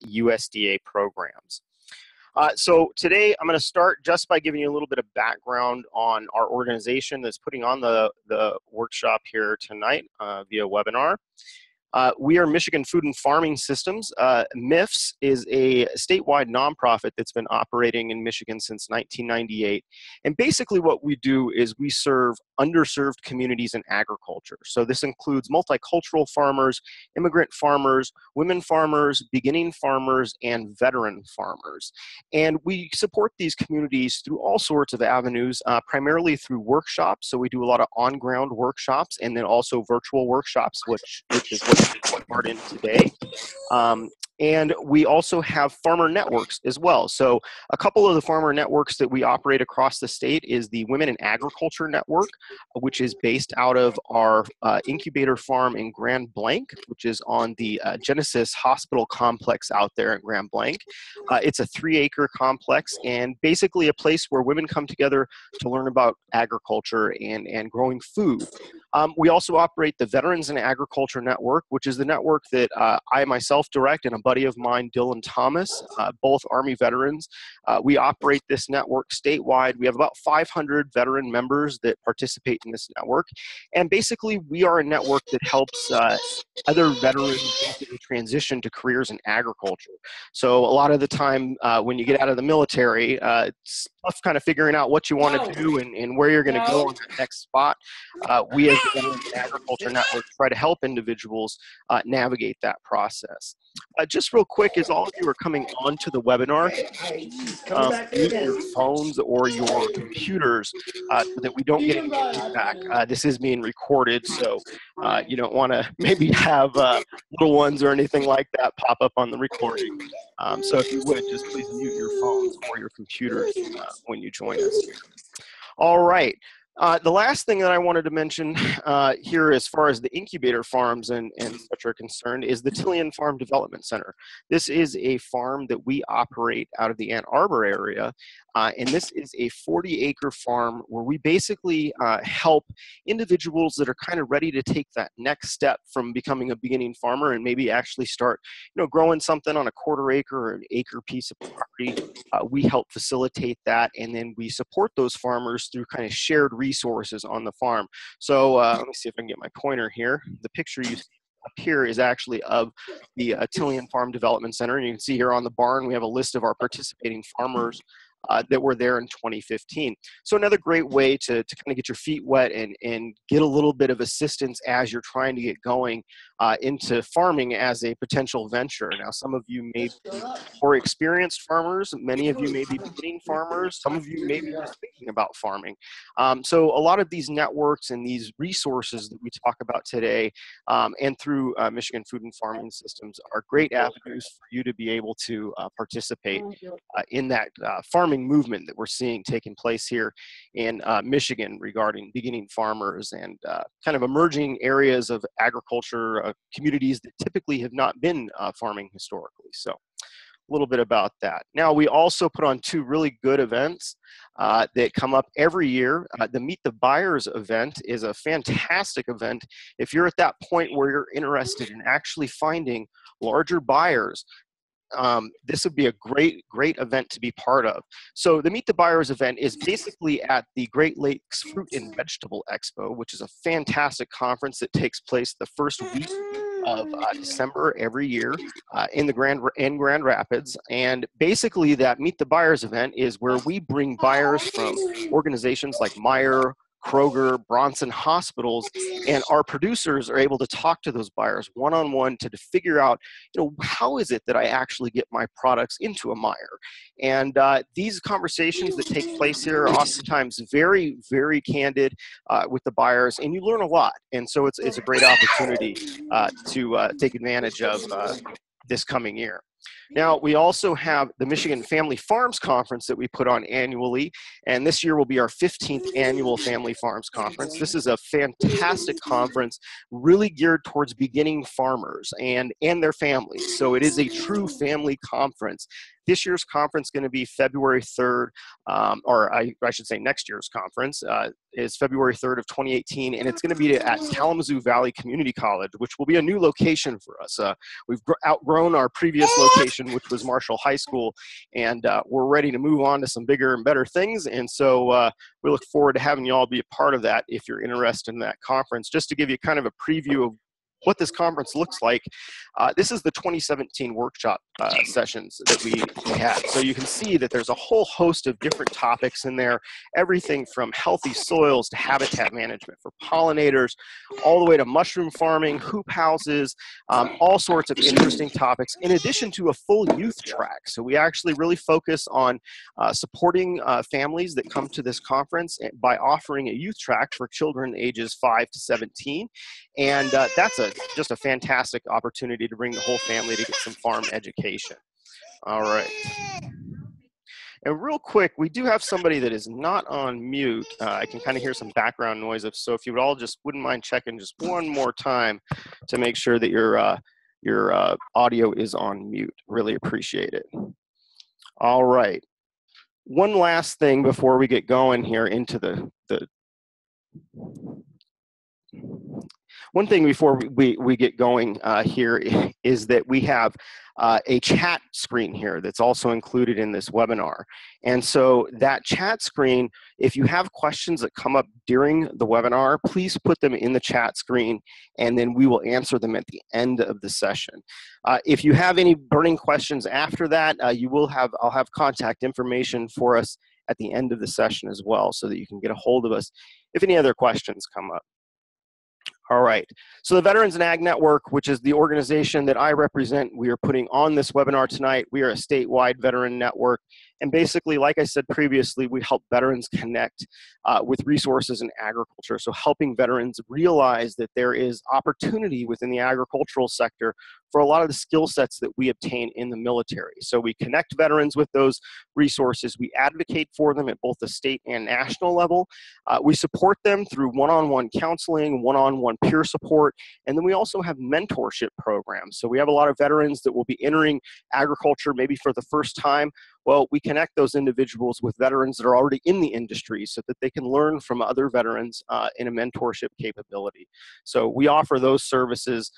USDA programs. So today I'm going to start just by giving you a little bit of background on our organization that's putting on the workshop here tonight via webinar. We are Michigan Food and Farming Systems. MIFFS is a statewide nonprofit that's been operating in Michigan since 1998. And basically what we do is we serve underserved communities in agriculture. So this includes multicultural farmers, immigrant farmers, women farmers, beginning farmers, and veteran farmers. And we support these communities through all sorts of avenues, primarily through workshops. So we do a lot of on-ground workshops and then also virtual workshops, which is what we're part in today. And we also have farmer networks as well. So a couple of the farmer networks that we operate across the state is the Women in Agriculture Network, which is based out of our incubator farm in Grand Blanc, which is on the Genesis Hospital complex out there in Grand Blanc. It's a 3-acre complex and basically a place where women come together to learn about agriculture and growing food. We also operate the Veterans in Agriculture Network, which is the network that I myself direct and a buddy of mine, Dylan Thomas, both Army veterans. We operate this network statewide. We have about 500 veteran members that participate in this network. And basically, we are a network that helps other veterans transition to careers in agriculture. So a lot of the time when you get out of the military, it's tough kind of figuring out what you want to do and where you're going to go on that next spot. We as the Veterans in Agriculture Network try to help individuals navigate that process. Just real quick, as all of you are coming onto the webinar, use your phones or your computers so that we don't get any feedback. This is being recorded, so you don't want to maybe have little ones or anything like that pop up on the recording. So if you would, just please mute your phones or your computers when you join us. All right. The last thing that I wanted to mention here as far as the incubator farms and such are concerned is the Tillian Farm Development Center. This is a farm that we operate out of the Ann Arbor area, and this is a 40-acre farm where we basically help individuals that are kind of ready to take that next step from becoming a beginning farmer and maybe actually start, growing something on a 1/4 acre or an acre piece of property. We help facilitate that, and then we support those farmers through kind of shared resources on the farm. So let me see if I can get my pointer here. The picture you see up here is actually of the Tillian Farm Development Center, and you can see here on the barn we have a list of our participating farmers that were there in 2015. So another great way to kind of get your feet wet and get a little bit of assistance as you're trying to get going into farming as a potential venture. Now, some of you may be more experienced farmers, many of you may be beginning farmers, some of you may be just thinking about farming. So a lot of these networks and these resources that we talk about today and through Michigan Food and Farming Systems are great avenues for you to be able to participate in that farming movement that we're seeing taking place here in Michigan regarding beginning farmers and kind of emerging areas of agriculture communities that typically have not been farming historically. So a little bit about that. Now, we also put on 2 really good events that come up every year. The Meet the Buyers event is a fantastic event. If you're at that point where you're interested in actually finding larger buyers, this would be a great event to be part of. So the Meet the Buyers event is basically at the Great Lakes Fruit and Vegetable Expo, which is a fantastic conference that takes place the first week of December every year in Grand Rapids. And basically that Meet the Buyers event is where we bring buyers from organizations like Meijer, Kroger, Bronson hospitals, and our producers are able to talk to those buyers one-on-one to figure out, how is it that I actually get my products into a Meijer? And these conversations that take place here are oftentimes very, very candid with the buyers, and you learn a lot. And so it's a great opportunity to take advantage of this coming year. Now, we also have the Michigan Family Farms Conference that we put on annually, and this year will be our 15th annual Family Farms Conference. This is a fantastic conference, really geared towards beginning farmers and their families. So it is a true family conference. This year's conference is going to be February 3rd, or I should say next year's conference is February 3rd of 2018, and it's going to be at Kalamazoo Valley Community College, which will be a new location for us. We've outgrown our previous location, which was Marshall High School, and we're ready to move on to some bigger and better things, and so we look forward to having you all be a part of that if you're interested in that conference. Just to give you kind of a preview of what this conference looks like, this is the 2017 workshop sessions that we had. So you can see that there's a whole host of different topics in there, everything from healthy soils to habitat management for pollinators, all the way to mushroom farming, hoop houses, all sorts of interesting topics, in addition to a full youth track. So we actually really focus on supporting families that come to this conference by offering a youth track for children ages 5 to 17. And that's just a fantastic opportunity to bring the whole family to get some farm education. All right. And real quick, we do have somebody that is not on mute. I can kind of hear some background noise. So if you would all just wouldn't mind checking just one more time to make sure that your audio is on mute. Really appreciate it. All right. One last thing before we get going here into one thing before we get going here is that we have a chat screen here that's also included in this webinar. And so that chat screen, if you have questions that come up during the webinar, please put them in the chat screen, and then we will answer them at the end of the session. If you have any burning questions after that, I'll have contact information for us at the end of the session as well, so that you can get a hold of us if any other questions come up. All right, so the Veterans and Ag Network, which is the organization that I represent, we are putting on this webinar tonight. We are a statewide veteran network, and basically, like I said previously, we help veterans connect with resources in agriculture, so helping veterans realize that there is opportunity within the agricultural sector for a lot of the skill sets that we obtain in the military. So we connect veterans with those resources, we advocate for them at both the state and national level, we support them through one-on-one counseling, one-on-one peer support, and then we also have mentorship programs. So we have a lot of veterans that will be entering agriculture maybe for the first time. Well, we connect those individuals with veterans that are already in the industry so that they can learn from other veterans in a mentorship capability. So we offer those services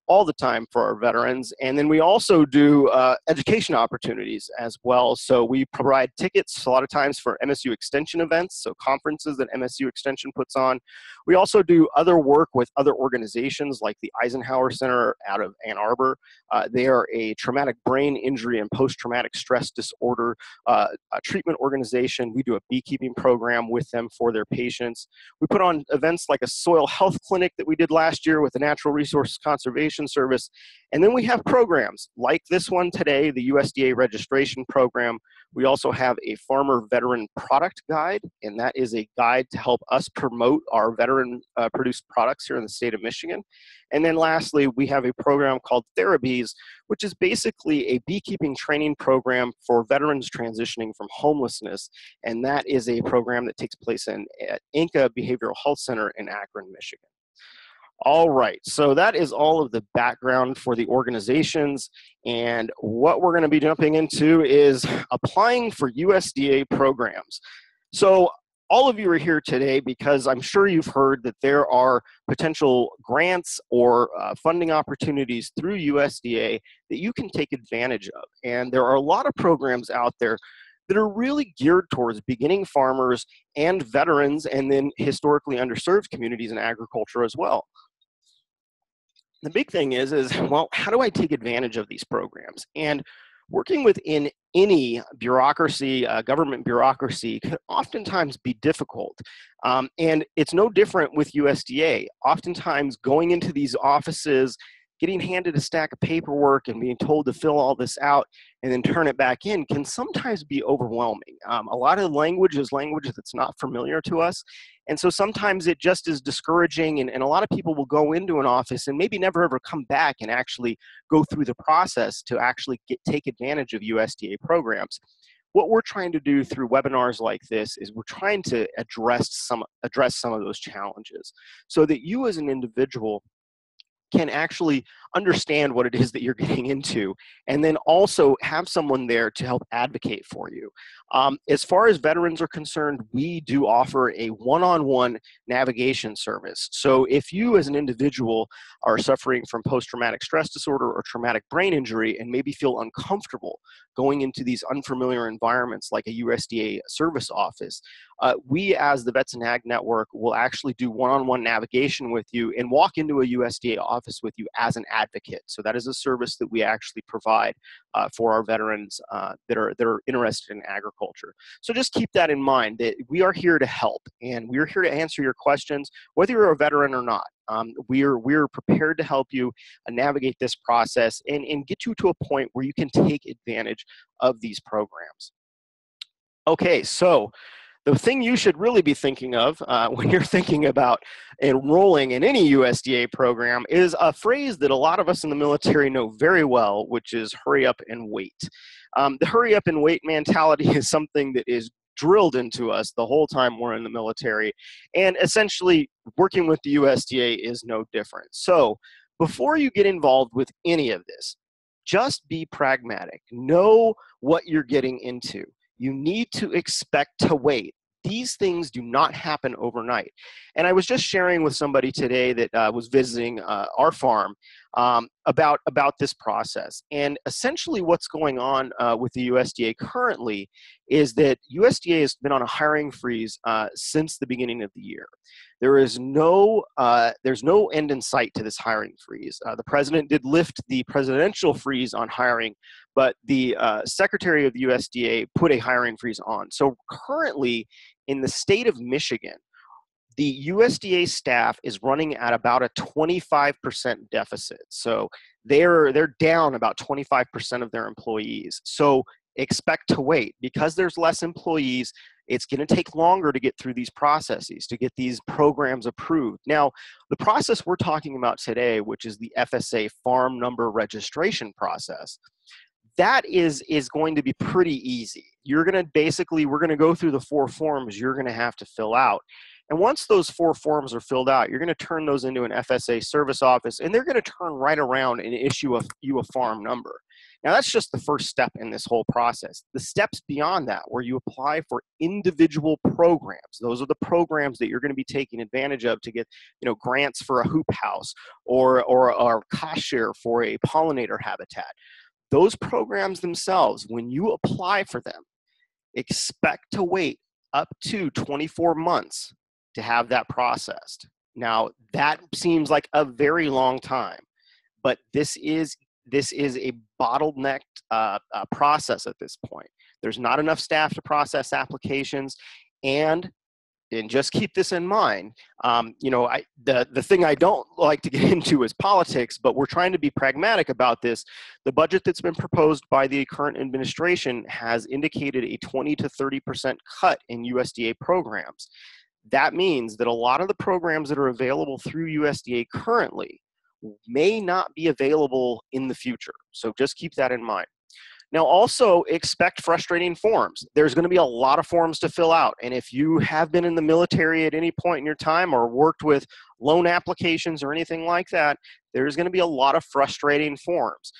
all the time for our veterans. And then we also do education opportunities as well. So we provide tickets a lot of times for MSU Extension events, so conferences that MSU Extension puts on. We also do other work with other organizations like the Eisenhower Center out of Ann Arbor. They are a traumatic brain injury and post-traumatic stress disorder treatment organization. We do a beekeeping program with them for their patients. We put on events like a soil health clinic that we did last year with the Natural Resources Conservation Service. And then we have programs like this one today, the USDA registration program. We also have a farmer veteran product guide, and that is a guide to help us promote our veteran produced products here in the state of Michigan. And then lastly, we have a program called Therapies, which is basically a beekeeping training program for veterans transitioning from homelessness. And that is a program that takes place at Inca Behavioral Health Center in Akron, Michigan. All right, so that is all of the background for the organizations, and what we're going to be jumping into is applying for USDA programs. So all of you are here today because I'm sure you've heard that there are potential grants or funding opportunities through USDA that you can take advantage of, and there are a lot of programs out there that are really geared towards beginning farmers and veterans, and then historically underserved communities in agriculture as well. The big thing is, well, how do I take advantage of these programs? And working within any bureaucracy, government bureaucracy, can oftentimes be difficult. And it's no different with USDA. Oftentimes going into these offices, getting handed a stack of paperwork and being told to fill all this out and then turn it back in can sometimes be overwhelming. A lot of language is language that's not familiar to us. And so sometimes it just is discouraging, and a lot of people will go into an office and maybe never ever come back and actually go through the process to actually take advantage of USDA programs. What we're trying to do through webinars like this is we're trying to address some of those challenges so that you as an individual can actually understand what it is that you're getting into, and then also have someone there to help advocate for you. As far as veterans are concerned, we do offer a one-on-one navigation service. So if you as an individual are suffering from post-traumatic stress disorder or traumatic brain injury and maybe feel uncomfortable going into these unfamiliar environments like a USDA service office, we as the Vets and Ag Network will actually do one-on-one navigation with you and walk into a USDA office with you as an advocate. So that is a service that we actually provide for our veterans that are interested in agriculture. So just keep that in mind, that we are here to help, and we're here to answer your questions, whether you're a veteran or not. We're prepared to help you navigate this process and get you to a point where you can take advantage of these programs. Okay, so the thing you should really be thinking of when you're thinking about enrolling in any USDA program is a phrase that a lot of us in the military know very well, which is hurry up and wait. The hurry up and wait mentality is something that is drilled into us the whole time we're in the military, and essentially working with the USDA is no different. So before you get involved with any of this, just be pragmatic. Know what you're getting into. You need to expect to wait. These things do not happen overnight. And I was just sharing with somebody today that was visiting our farm about this process. And essentially what's going on with the USDA currently is that USDA has been on a hiring freeze since the beginning of the year. There's no end in sight to this hiring freeze. The president did lift the presidential freeze on hiring, but the secretary of the USDA put a hiring freeze on. So currently in the state of Michigan, the USDA staff is running at about a 25% deficit. So they're down about 25% of their employees. So expect to wait. Because there's less employees, it's going to take longer to get through these processes, to get these programs approved. Now, the process we're talking about today, which is the FSA farm number registration process, that is going to be pretty easy. We're going to go through the 4 forms you're going to have to fill out. And once those 4 forms are filled out, you're going to turn those into an FSA service office, and they're going to turn right around and issue you a farm number. Now, that's just the first step in this whole process. The steps beyond that, where you apply for individual programs, those are the programs that you're going to be taking advantage of to get, grants for a hoop house or cost share for a pollinator habitat. Those programs themselves, when you apply for them, expect to wait up to 24 months to have that processed. Now, that seems like a very long time, but this is a bottlenecked process at this point. There's not enough staff to process applications, and just keep this in mind. The thing I don't like to get into is politics, but we're trying to be pragmatic about this. The budget that's been proposed by the current administration has indicated a 20 to 30% cut in USDA programs. That means that a lot of the programs that are available through USDA currently may not be available in the future. So just keep that in mind. Now, also expect frustrating forms. There's going to be a lot of forms to fill out. And if you have been in the military at any point in your time or worked with loan applications or anything like that, there's going to be a lot of frustrating forms.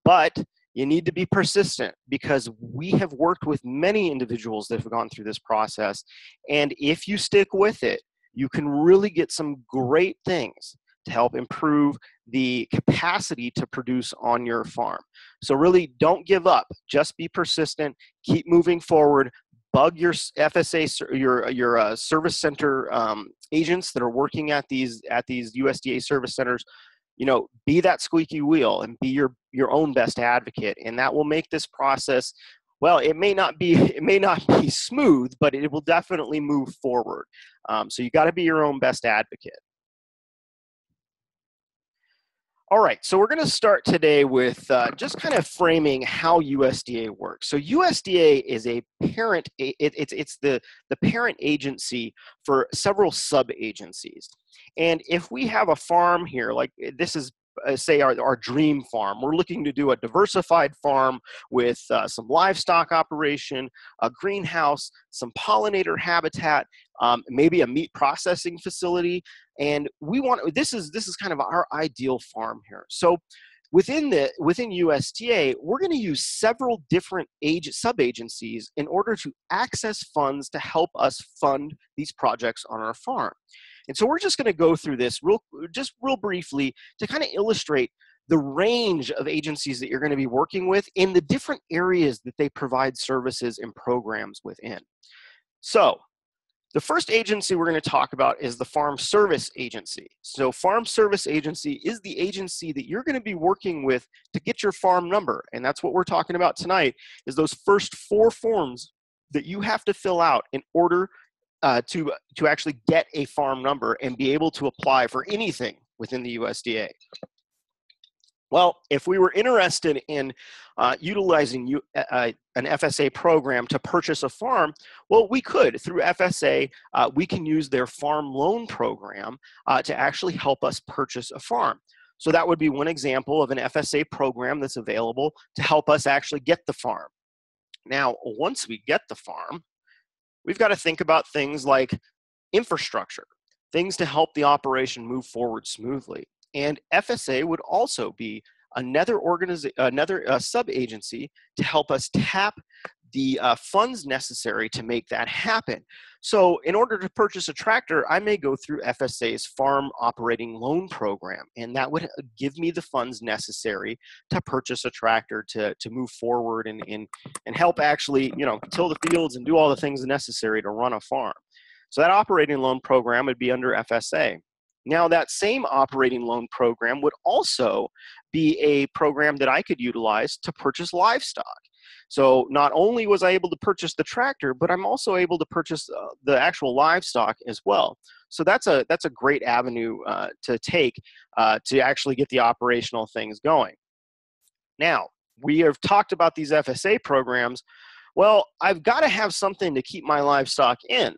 But you need to be persistent, because we have worked with many individuals that have gone through this process. And if you stick with it, you can really get some great things to help improve the capacity to produce on your farm. So really don't give up. Just be persistent. Keep moving forward. Bug your FSA, your service center agents that are working at these USDA service centers. Be that squeaky wheel and be your own best advocate, and that will make this process, well, it may not be smooth, but it will definitely move forward. So you got to be your own best advocate. All right, so we're going to start today with just kind of framing how USDA works. So USDA is a parent, it's the parent agency for several sub-agencies. And if we have a farm here, like this is say our dream farm. We're looking to do a diversified farm with some livestock operation, a greenhouse, some pollinator habitat, maybe a meat processing facility, and we want, this is kind of our ideal farm here. So within USDA, we're going to use several different sub-agencies in order to access funds to help us fund these projects on our farm. And so we're just going to go through this real briefly to kind of illustrate the range of agencies that you're going to be working with in the different areas that they provide services and programs within. So the first agency we're going to talk about is the Farm Service Agency. So Farm Service Agency is the agency that you're going to be working with to get your farm number. And that's what we're talking about tonight, is those first 4 forms that you have to fill out in order to actually get a farm number and be able to apply for anything within the USDA. Well, if we were interested in utilizing an FSA program to purchase a farm, well, we could. Through FSA, we can use their farm loan program to actually help us purchase a farm. So that would be one example of an FSA program that's available to help us actually get the farm. Now, once we get the farm, we've got to think about things like infrastructure, things to help the operation move forward smoothly. And FSA would also be another sub-agency to help us tap the funds necessary to make that happen. So in order to purchase a tractor, I may go through FSA's Farm Operating Loan Program, and that would give me the funds necessary to purchase a tractor to move forward and help actually, till the fields and do all the things necessary to run a farm. So that operating loan program would be under FSA. Now, that same operating loan program would also be a program that I could utilize to purchase livestock. So not only was I able to purchase the tractor, but I'm also able to purchase the actual livestock as well. So that's a great avenue to take to actually get the operational things going. Now, we have talked about these FSA programs. Well, I've got to have something to keep my livestock in.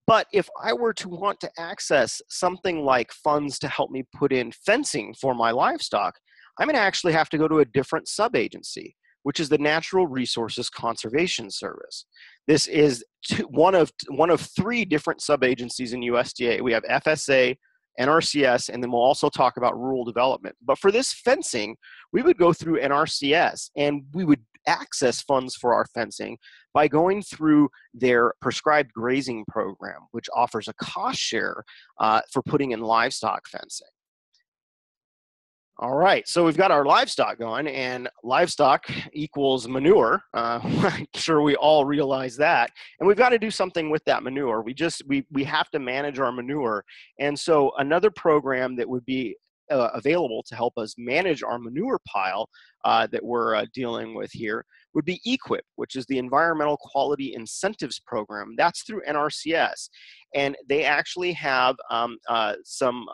But if I were to want to access something like funds to help me put in fencing for my livestock, I'm going to actually have to go to a different sub-agency, which is the Natural Resources Conservation Service. This is one of 3 different sub-agencies in USDA. We have FSA, Nrcs, and then we'll also talk about rural development. But for this fencing, we would go through Nrcs, and we would access funds for our fencing by going through their prescribed grazing program, which offers a cost share for putting in livestock fencing. All right, so we've got our livestock going, and livestock equals manure. I'm sure we all realize that, and we've got to do something with that manure. We have to manage our manure, and so another program that would be available to help us manage our manure pile that we're dealing with here would be EQIP, which is the Environmental Quality Incentives Program. That's through NRCS, and they actually have some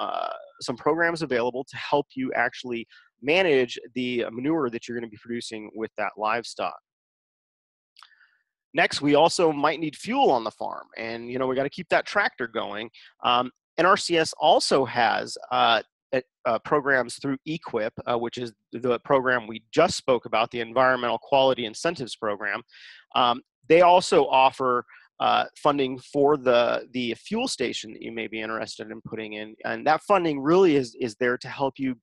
programs available to help you actually manage the manure that you're going to be producing with that livestock. Next, we also might need fuel on the farm, and we got to keep that tractor going. NRCS also has programs through EQIP, which is the program we just spoke about, the Environmental Quality Incentives Program. They also offer funding for the fuel station that you may be interested in putting in, and that funding really is there to help you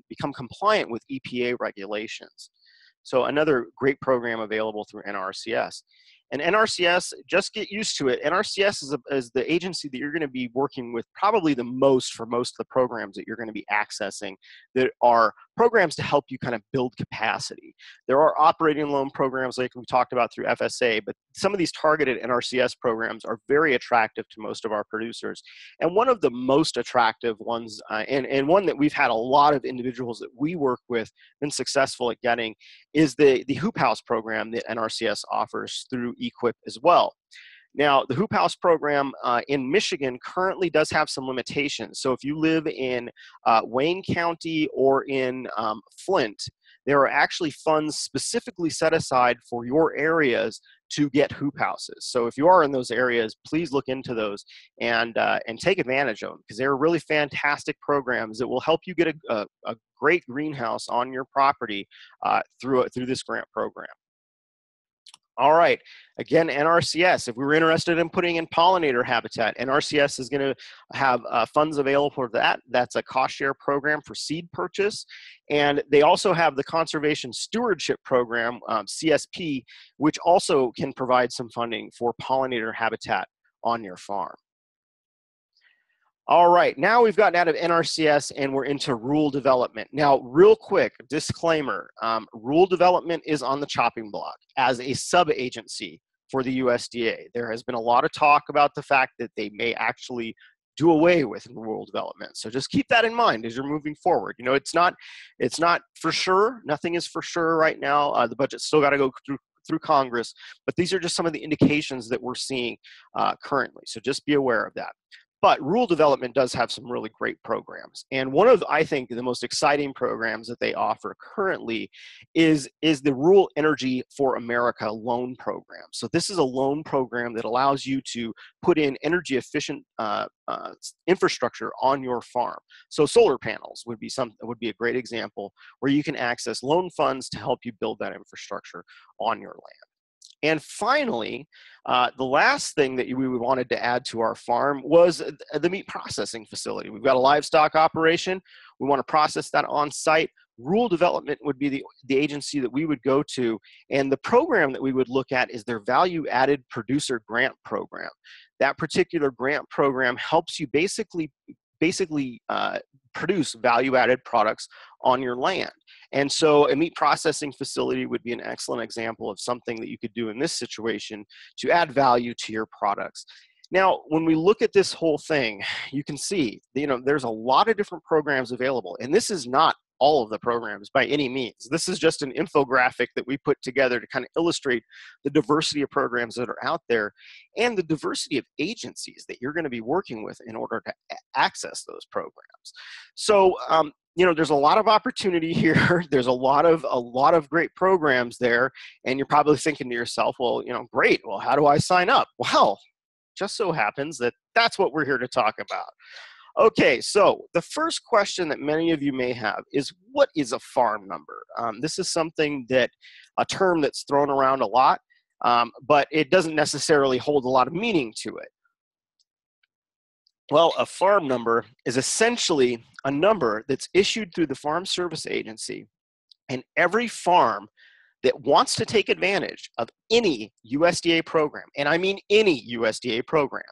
become compliant with EPA regulations. So another great program available through NRCS. And NRCS, just get used to it. NRCS is the agency that you're going to be working with probably the most for most of the programs that you're going to be accessing that are programs to help you kind of build capacity. There are operating loan programs like we talked about through FSA, but some of these targeted NRCS programs are very attractive to most of our producers. And one of the most attractive ones, and one that we've had a lot of individuals that we work with been successful at getting, is the Hoop House program that NRCS offers through EQIP as well. Now, the Hoop House program in Michigan currently does have some limitations. So if you live in Wayne County or in Flint, there are actually funds specifically set aside for your areas to get hoop houses. So if you are in those areas, please look into those and take advantage of them, because they're really fantastic programs that will help you get a great greenhouse on your property through this grant program. All right, again, NRCS, if we were interested in putting in pollinator habitat, NRCS is going to have funds available for that. That's a cost share program for seed purchase. And they also have the Conservation Stewardship Program, CSP, which also can provide some funding for pollinator habitat on your farm. All right, now we've gotten out of NRCS and we're into rural development. Now, real quick, disclaimer, rural development is on the chopping block as a sub-agency for the USDA. There has been a lot of talk about the fact that they may actually do away with rural development. So just keep that in mind as you're moving forward. You know, it's not for sure. Nothing is for sure right now. The budget's still got to go through Congress, but these are just some of the indications that we're seeing currently. So just be aware of that. But rural development does have some really great programs. And one of, I think, the most exciting programs that they offer currently is the Rural Energy for America loan program. So this is a loan program that allows you to put in energy efficient infrastructure on your farm. So solar panels would be a great example where you can access loan funds to help you build that infrastructure on your land. And finally, the last thing that we wanted to add to our farm was the meat processing facility. We've got a livestock operation. We want to process that on site. Rural development would be the agency that we would go to. And the program that we would look at is their value added producer grant program. That particular grant program helps you basically produce value-added products on your land. And so a meat processing facility would be an excellent example of something that you could do in this situation to add value to your products. Now, when we look at this whole thing, you can see, you know, there's a lot of different programs available, and this is not all of the programs by any means. This is just an infographic that we put together to kind of illustrate the diversity of programs that are out there and the diversity of agencies that you're going to be working with in order to access those programs. So, you know, there's a lot of opportunity here. There's a lot of great programs there, and you're probably thinking to yourself, well, you know, great. Well, how do I sign up? Well, just so happens that that's what we're here to talk about. Okay, so the first question that many of you may have is, what is a farm number? This is a term that's thrown around a lot, but it doesn't necessarily hold a lot of meaning to it. Well, a farm number is essentially a number that's issued through the Farm Service Agency, and every farm that wants to take advantage of any USDA program, and I mean any USDA program,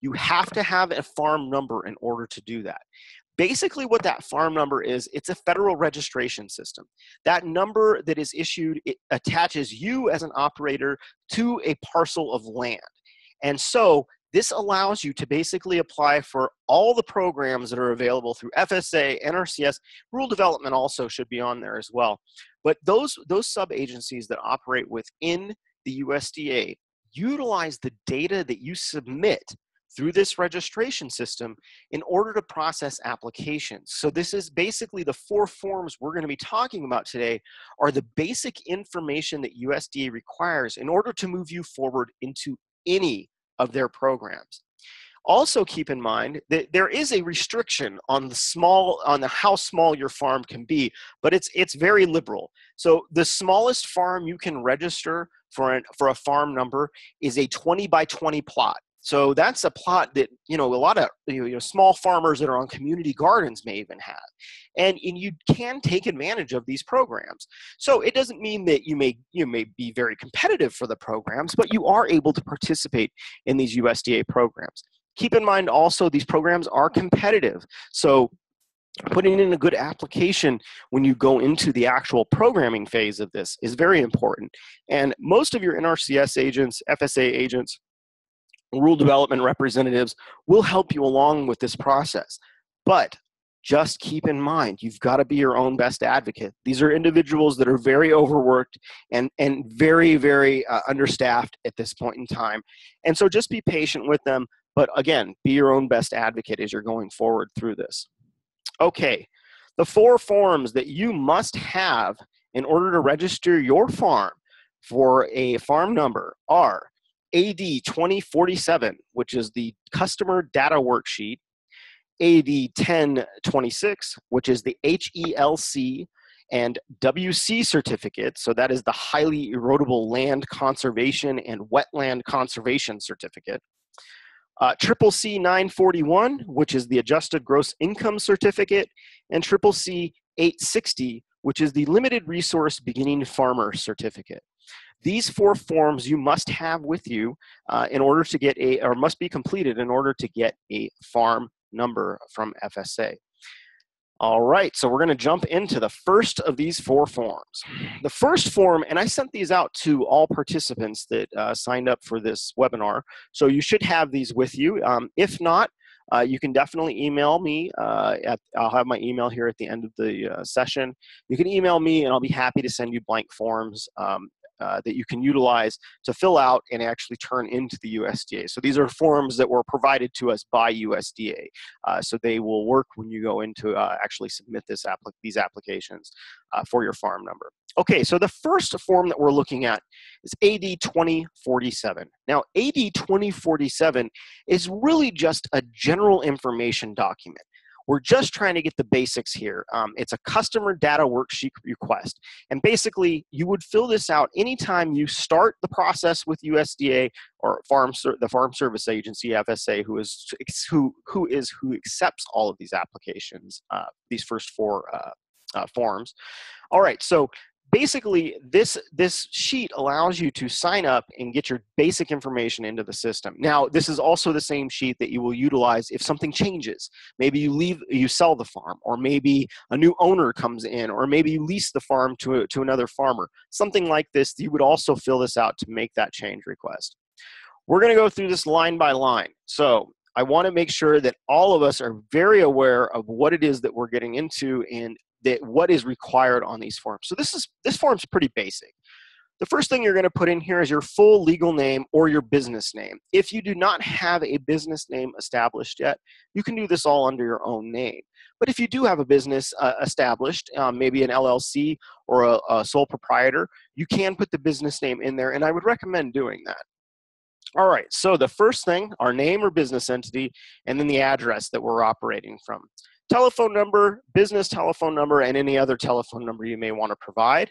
you have to have a farm number in order to do that. Basically what that farm number is, it's a federal registration system. That number that is issued, it attaches you as an operator to a parcel of land. And so this allows you to basically apply for all the programs that are available through FSA, NRCS. Rural development also should be on there as well. But those sub-agencies that operate within the USDA utilize the data that you submit through this registration system in order to process applications. So this is basically the 4 forms we're going to be talking about today are the basic information that USDA requires in order to move you forward into any of their programs. Also keep in mind that there is a restriction on how small your farm can be, but it's very liberal. So the smallest farm you can register for a farm number is a 20 by 20 plot. So that's a plot that, you know, a lot of small farmers that are on community gardens may even have. And you can take advantage of these programs. So it doesn't mean that you may be very competitive for the programs, but you are able to participate in these USDA programs. Keep in mind also these programs are competitive. So putting in a good application when you go into the actual programming phase of this is very important. And most of your NRCS agents, FSA agents, rural development representatives will help you along with this process. But just keep in mind, you've got to be your own best advocate. These are individuals that are very overworked and very, very understaffed at this point in time. And so just be patient with them. But again, be your own best advocate as you're going forward through this. Okay, the 4 forms that you must have in order to register your farm for a farm number are AD 2047, which is the customer data worksheet, AD 1026, which is the HELC and WC certificate, so that is the highly erodible land conservation and wetland conservation certificate. CCC 941, which is the adjusted gross income certificate, and CCC 860, which is the limited resource beginning farmer certificate. These 4 forms you must have with you in order to get or must be completed in order to get a farm number from FSA. All right, so we're going to jump into the first of these 4 forms. The first form, and I sent these out to all participants that signed up for this webinar, so you should have these with you. If not, you can definitely email me. I'll have my email here at the end of the session. You can email me, and I'll be happy to send you blank forms that you can utilize to fill out and actually turn into the USDA. So these are forms that were provided to us by USDA. So they will work when you go into actually submit these applications for your farm number. Okay, so the first form that we're looking at is AD 2047. Now, AD 2047 is really just a general information document. We're just trying to get the basics here. It's a customer data worksheet request. And basically, you would fill this out anytime you start the process with USDA or the Farm Service Agency, FSA, who accepts all of these applications, these first 4 forms. All right, so basically, this sheet allows you to sign up and get your basic information into the system. Now, this is also the same sheet that you will utilize if something changes. Maybe you sell the farm, or maybe a new owner comes in, or maybe you lease the farm to another farmer. Something like this, you would also fill this out to make that change request. We're going to go through this line by line. So I want to make sure that all of us are very aware of what it is that we're getting into and what is required on these forms. So this form's pretty basic. The first thing you're going to put in here is your full legal name or your business name. If you do not have a business name established yet, you can do this all under your own name. But if you do have a business established, maybe an LLC or a sole proprietor, you can put the business name in there, and I would recommend doing that. All right, so the first thing, our name or business entity, and then the address that we're operating from. Telephone number, business telephone number, and any other telephone number you may want to provide.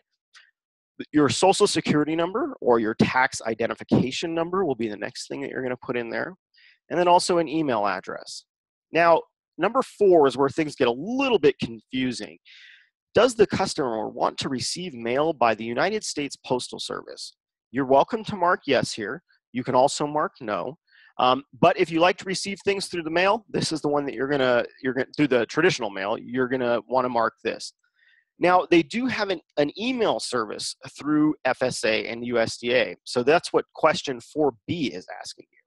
Your social security number or your tax identification number will be the next thing that you're going to put in there. And then also an email address. Now, number 4 is where things get a little bit confusing. Does the customer want to receive mail by the United States Postal Service? You're welcome to mark yes here. You can also mark no. But if you like to receive things through the mail, this is the one that you're gonna through the traditional mail, you're gonna want to mark this. Now, they do have an email service through FSA and USDA. So that's what question 4B is asking you.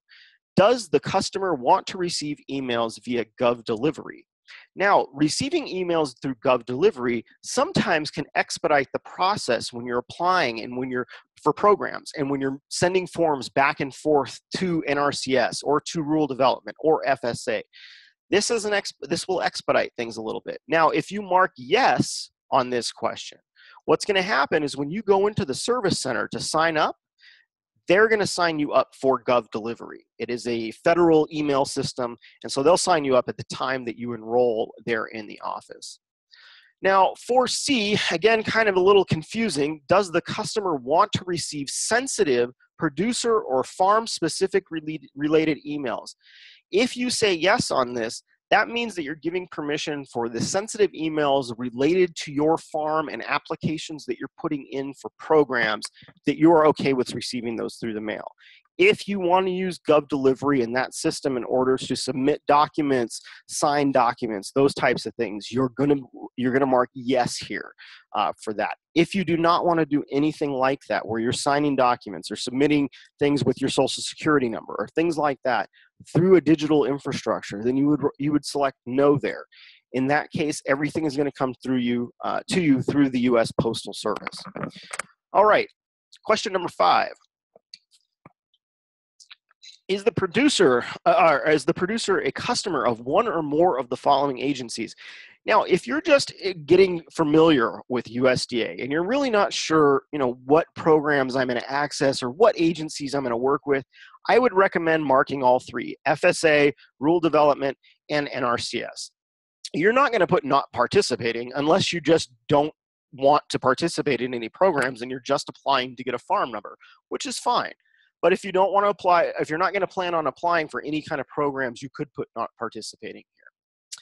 Does the customer want to receive emails via Gov Delivery? Now, receiving emails through Gov Delivery sometimes can expedite the process when you're applying and for programs and when you're sending forms back and forth to Nrcs or to Rural Development or FSA. This will expedite things a little bit. Now, if you mark yes on this question, what's going to happen is when you go into the Service Center to sign up, they're going to sign you up for Gov Delivery. It is a federal email system, and so they'll sign you up at the time that you enroll there in the office. Now, 4C, again, kind of a little confusing. Does the customer want to receive sensitive producer or farm-specific related emails? If you say yes on this, that means that you're giving permission for the sensitive emails related to your farm and applications that you're putting in for programs that you are okay with receiving those through the mail. If you want to use Gov Delivery in that system in order to submit documents, sign documents, those types of things, you're gonna mark yes here for that. If you do not want to do anything like that, where you're signing documents or submitting things with your social security number or things like that through a digital infrastructure, then you would select no there. In that case, everything is going to come through to you through the U.S. Postal Service. All right, question number 5. Is the producer a customer of one or more of the following agencies? Now, if you're just getting familiar with USDA and you're really not sure, what programs I'm going to access or what agencies I'm going to work with, I would recommend marking all three: FSA, Rural Development, and NRCS. You're not going to put not participating unless you just don't want to participate in any programs and you're just applying to get a farm number, which is fine. But if you don't want to apply, if you're not going to plan on applying for any kind of programs, you could put not participating here.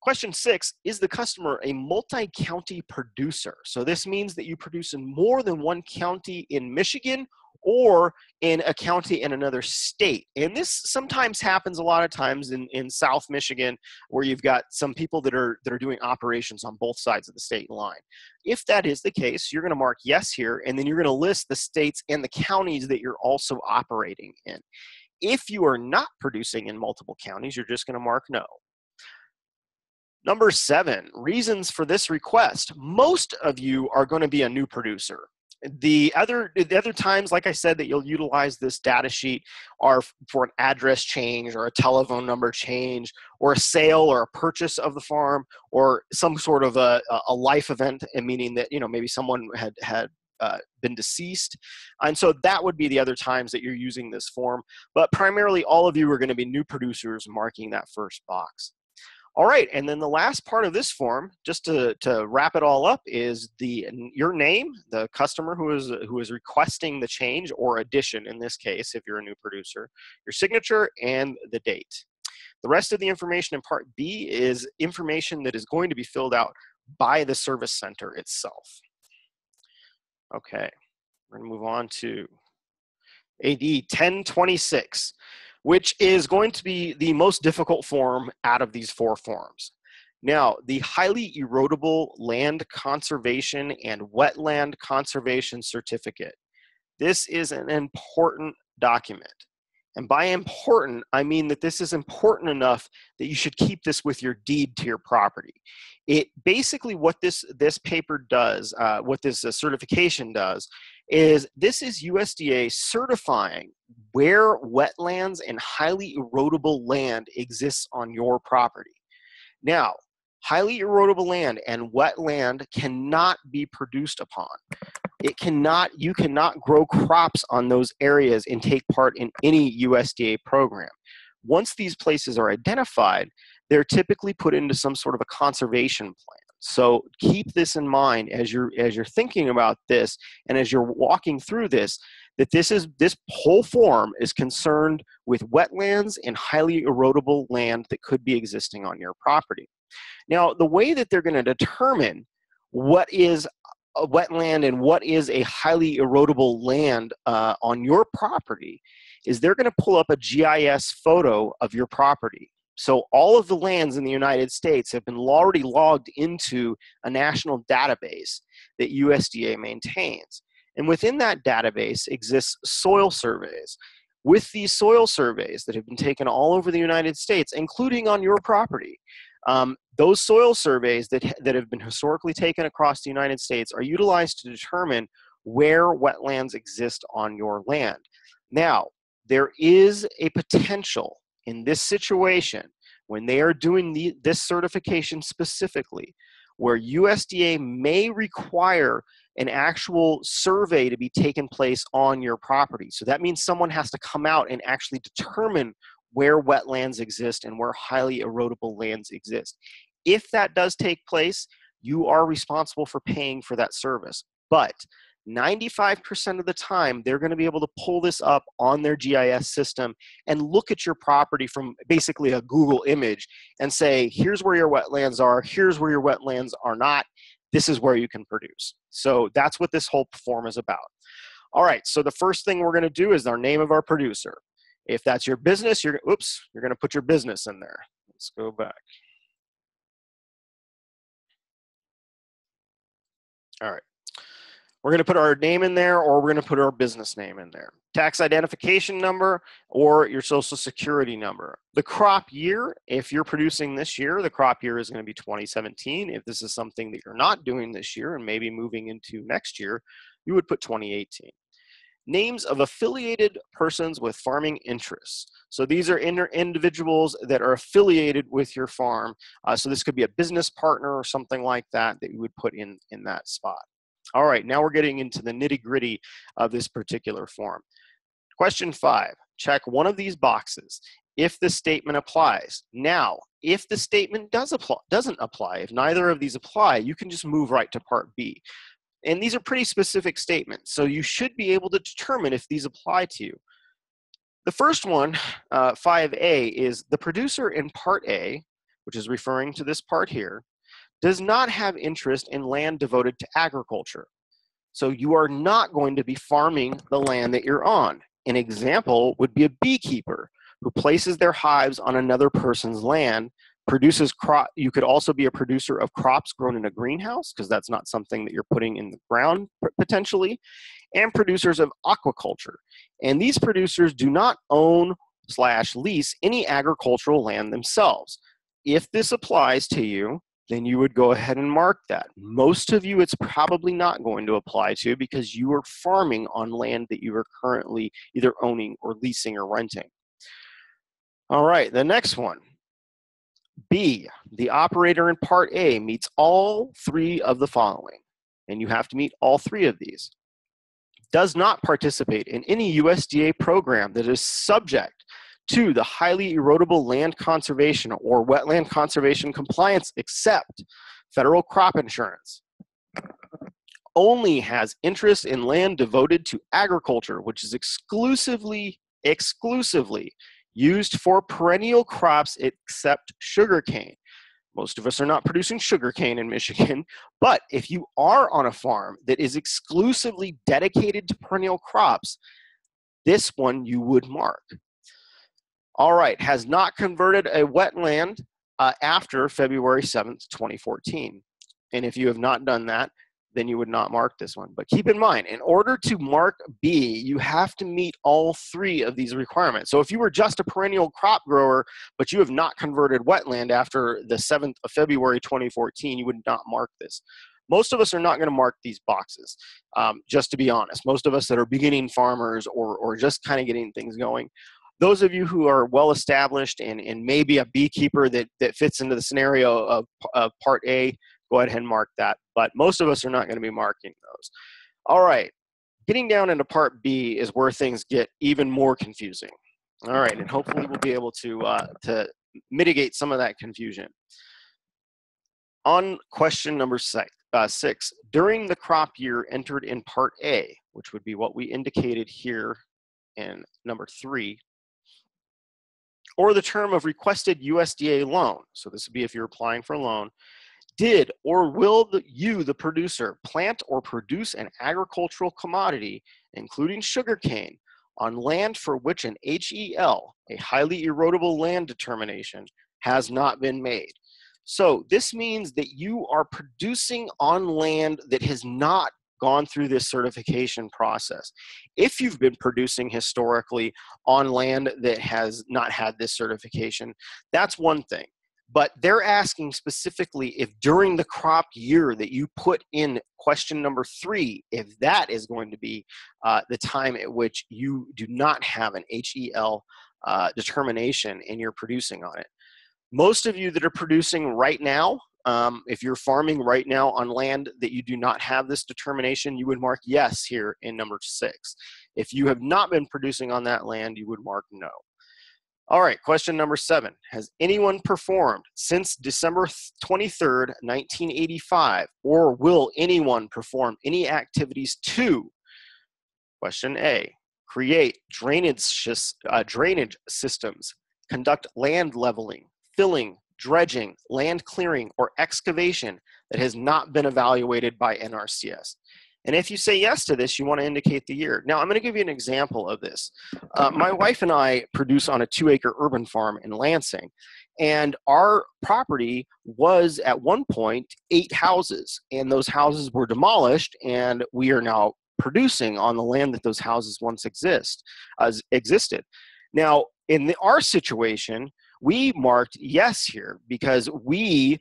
Question 6, is the customer a multi-county producer? So this means that you produce in more than one county in Michigan or in a county in another state. And this sometimes happens a lot of times in South Michigan, where you've got some people that are doing operations on both sides of the state line. If that is the case, you're going to mark yes here, and then you're going to list the states and the counties that you're also operating in. If you are not producing in multiple counties, you're just going to mark no. Number 7, reasons for this request. Most of you are going to be a new producer. The other times, like I said, that you'll utilize this data sheet are for an address change or a telephone number change or a sale or a purchase of the farm or some sort of a life event, meaning that maybe someone had been deceased. And so that would be the other times that you're using this form. But primarily, all of you are going to be new producers marking that first box. All right, and then the last part of this form, just to wrap it all up, is your name, the customer who is requesting the change or addition in this case, if you're a new producer, your signature, and the date. The rest of the information in Part B is information that is going to be filled out by the service center itself. Okay, we're going to move on to AD 1026. Which is going to be the most difficult form out of these 4 forms. Now, the highly erodible land conservation and wetland conservation certificate. This is an important document. And by important, I mean that this is important enough that you should keep this with your deed to your property. It basically, what this paper does, what this certification does, is this is USDA certifying where wetlands and highly erodible land exists on your property. Now, highly erodible land and wetland cannot be produced upon. You cannot grow crops on those areas and take part in any USDA program. Once these places are identified, they're typically put into some sort of a conservation plan. So keep this in mind as you're thinking about this and as you're walking through this, that this whole form is concerned with wetlands and highly erodible land that could be existing on your property. Now, the way that they're going to determine what is a wetland and what is a highly erodible land on your property is they're going to pull up a GIS photo of your property. So all of the lands in the United States have been already logged into a national database that USDA maintains. And within that database exists soil surveys. With these soil surveys that have been taken all over the United States, including on your property, those soil surveys that have been historically taken across the United States are utilized to determine where wetlands exist on your land. Now, there is a potential in this situation when they are doing this certification specifically, where USDA may require an actual survey to be taken place on your property. So that means someone has to come out and actually determine where wetlands exist and where highly erodible lands exist. If that does take place, you are responsible for paying for that service. But 95% of the time, they're going to be able to pull this up on their GIS system and look at your property from basically a Google image and say, here's where your wetlands are, here's where your wetlands are not, this is where you can produce. So that's what this whole form is about. All right, so the first thing we're going to do is our name of our producer. If that's your business, you're going to put your business in there. Let's go back. All right. We're going to put our name in there, or we're going to put our business name in there. Tax identification number or your social security number. The crop year, if you're producing this year, the crop year is going to be 2017. If this is something that you're not doing this year and maybe moving into next year, you would put 2018. names of affiliated persons with farming interests. So these are individuals that are affiliated with your farm. So this could be a business partner or something like that that you would put in that spot. All right, now we're getting into the nitty-gritty of this particular form. Question 5, check one of these boxes if the statement applies. Now, if the statement doesn't apply, if neither of these apply, you can just move right to part B. And these are pretty specific statements, so you should be able to determine if these apply to you. The first one, 5A, is the producer in Part A, which is referring to this part here, does not have interest in land devoted to agriculture. So you are not going to be farming the land that you're on. An example would be a beekeeper who places their hives on another person's land, produces crop. You could also be a producer of crops grown in a greenhouse, because that's not something that you're putting in the ground potentially, and producers of aquaculture. And these producers do not own / lease any agricultural land themselves. If this applies to you, then you would go ahead and mark that. Most of you, it's probably not going to apply to because you are farming on land that you are currently either owning or leasing or renting. All right, the next one. B, the operator in Part A meets all 3 of the following, and you have to meet all 3 of these. Does not participate in any USDA program that is subject to the highly erodible land conservation or wetland conservation compliance except federal crop insurance. Only has interest in land devoted to agriculture, which is exclusively used for perennial crops except sugarcane. Most of us are not producing sugarcane in Michigan, but if you are on a farm that is exclusively dedicated to perennial crops, this one you would mark. All right, has not converted a wetland after February 7th, 2014. And if you have not done that, then you would not mark this one. But keep in mind, in order to mark B, you have to meet all 3 of these requirements. So if you were just a perennial crop grower, but you have not converted wetland after the 7th of February 2014, you would not mark this. Most of us are not going to mark these boxes, just to be honest. Most of us that are beginning farmers or just kind of getting things going. Those of you who are well established and maybe a beekeeper that fits into the scenario of Part A, go ahead and mark that. But most of us are not going to be marking those. All right, getting down into Part B is where things get even more confusing. All right, and hopefully we'll be able to mitigate some of that confusion. On question number 6, during the crop year entered in Part A, which would be what we indicated here in number 3, or the term of requested USDA loan, so this would be if you're applying for a loan, did or will you, the producer, plant or produce an agricultural commodity, including sugarcane, on land for which an HEL, a highly erodible land determination, has not been made? So this means that you are producing on land that has not gone through this certification process. If you've been producing historically on land that has not had this certification, that's one thing. But they're asking specifically if during the crop year that you put in question number 3, if that is going to be the time at which you do not have an HEL determination and you're producing on it. Most of you that are producing right now, if you're farming right now on land that you do not have this determination, you would mark yes here in number 6. If you have not been producing on that land, you would mark no. All right, question number 7. Has anyone performed since December 23rd, 1985, or will anyone perform any activities to, question A, create drainage systems, conduct land leveling, filling, dredging, land clearing, or excavation that has not been evaluated by Nrcs? And if you say yes to this, you want to indicate the year. Now, I'm going to give you an example of this. My wife and I produce on a 2-acre urban farm in Lansing, and our property was at one point 8 houses, and those houses were demolished, and we are now producing on the land that those houses once existed. Now, in our situation, we marked yes here because we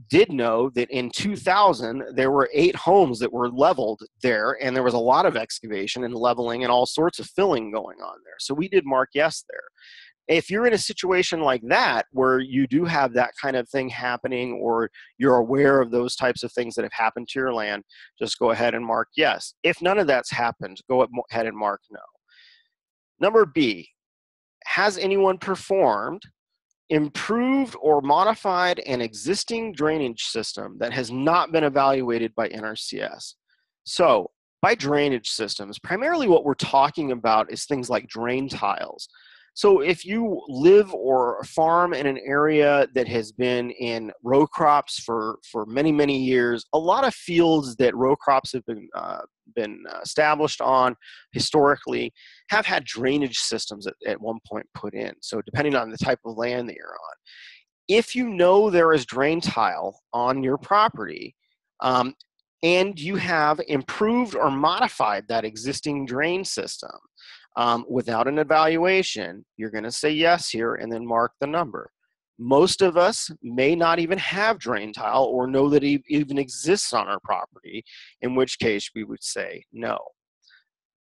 did know that in 2000, there were 8 homes that were leveled there, and there was a lot of excavation and leveling and all sorts of filling going on there. So we did mark yes there. If you're in a situation like that, where you do have that kind of thing happening, or you're aware of those types of things that have happened to your land, just go ahead and mark yes. If none of that's happened, go ahead and mark no. Number B, has anyone performed, improved, or modified an existing drainage system that has not been evaluated by NRCS? So by drainage systems, primarily what we're talking about is things like drain tiles. So if you live or farm in an area that has been in row crops for many, many years, a lot of fields that row crops have been established on historically have had drainage systems at one point put in. So depending on the type of land that you're on, if you know there is drain tile on your property, and you have improved or modified that existing drain system without an evaluation, you're going to say yes here and then mark the number. Most of us may not even have drain tile or know that it even exists on our property, in which case we would say no.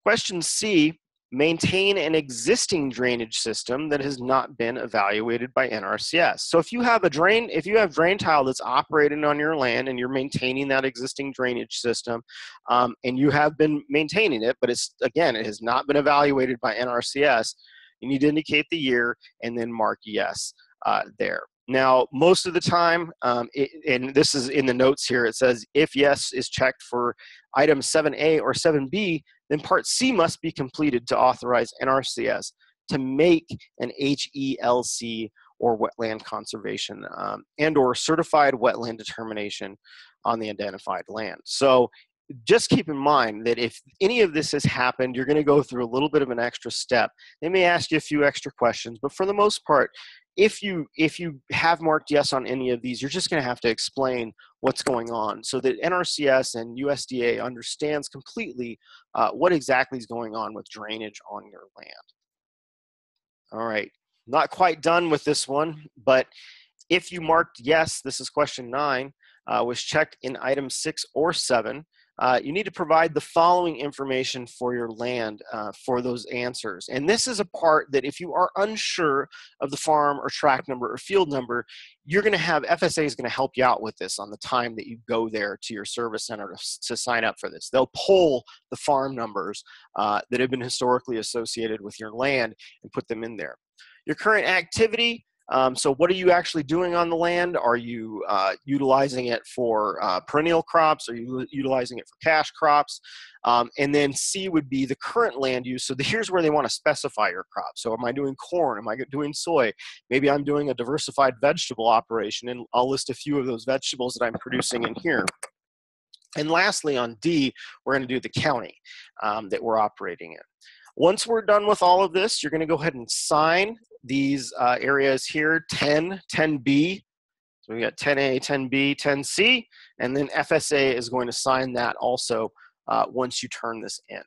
Question C, maintain an existing drainage system that has not been evaluated by NRCS. So if you have drain tile that's operating on your land and you're maintaining that existing drainage system, and you have been maintaining it, but it has not been evaluated by NRCS, you need to indicate the year and then mark yes there. Now, most of the time, and this is in the notes here, it says if yes is checked for item 7A or 7B, then Part C must be completed to authorize NRCS to make an HELC or wetland conservation and or certified wetland determination on the identified land. So just keep in mind that if any of this has happened, you're going to go through a little bit of an extra step. They may ask you a few extra questions, but for the most part, if you have marked yes on any of these, you're just going to have to explain what's going on so that NRCS and USDA understands completely what exactly is going on with drainage on your land. All right, not quite done with this one, but if you marked yes, this is question 9, was checked in item 6 or 7, you need to provide the following information for your land for those answers. And this is a part that if you are unsure of the farm or tract number or field number, you're going to have, FSA is going to help you out with this on the time that you go there to your service center to sign up for this. They'll pull the farm numbers that have been historically associated with your land and put them in there. Your current activity, so what are you actually doing on the land? Are you utilizing it for perennial crops? Are you utilizing it for cash crops? And then C would be the current land use. So here's where they want to specify your crop. So am I doing corn? Am I doing soy? Maybe I'm doing a diversified vegetable operation, and I'll list a few of those vegetables that I'm producing in here. And lastly, on D, we're going to do the county that we're operating in. Once we're done with all of this, you're going to go ahead and sign these areas here, 10, 10B. So we got 10A, 10B, 10C, and then FSA is going to sign that also once you turn this in.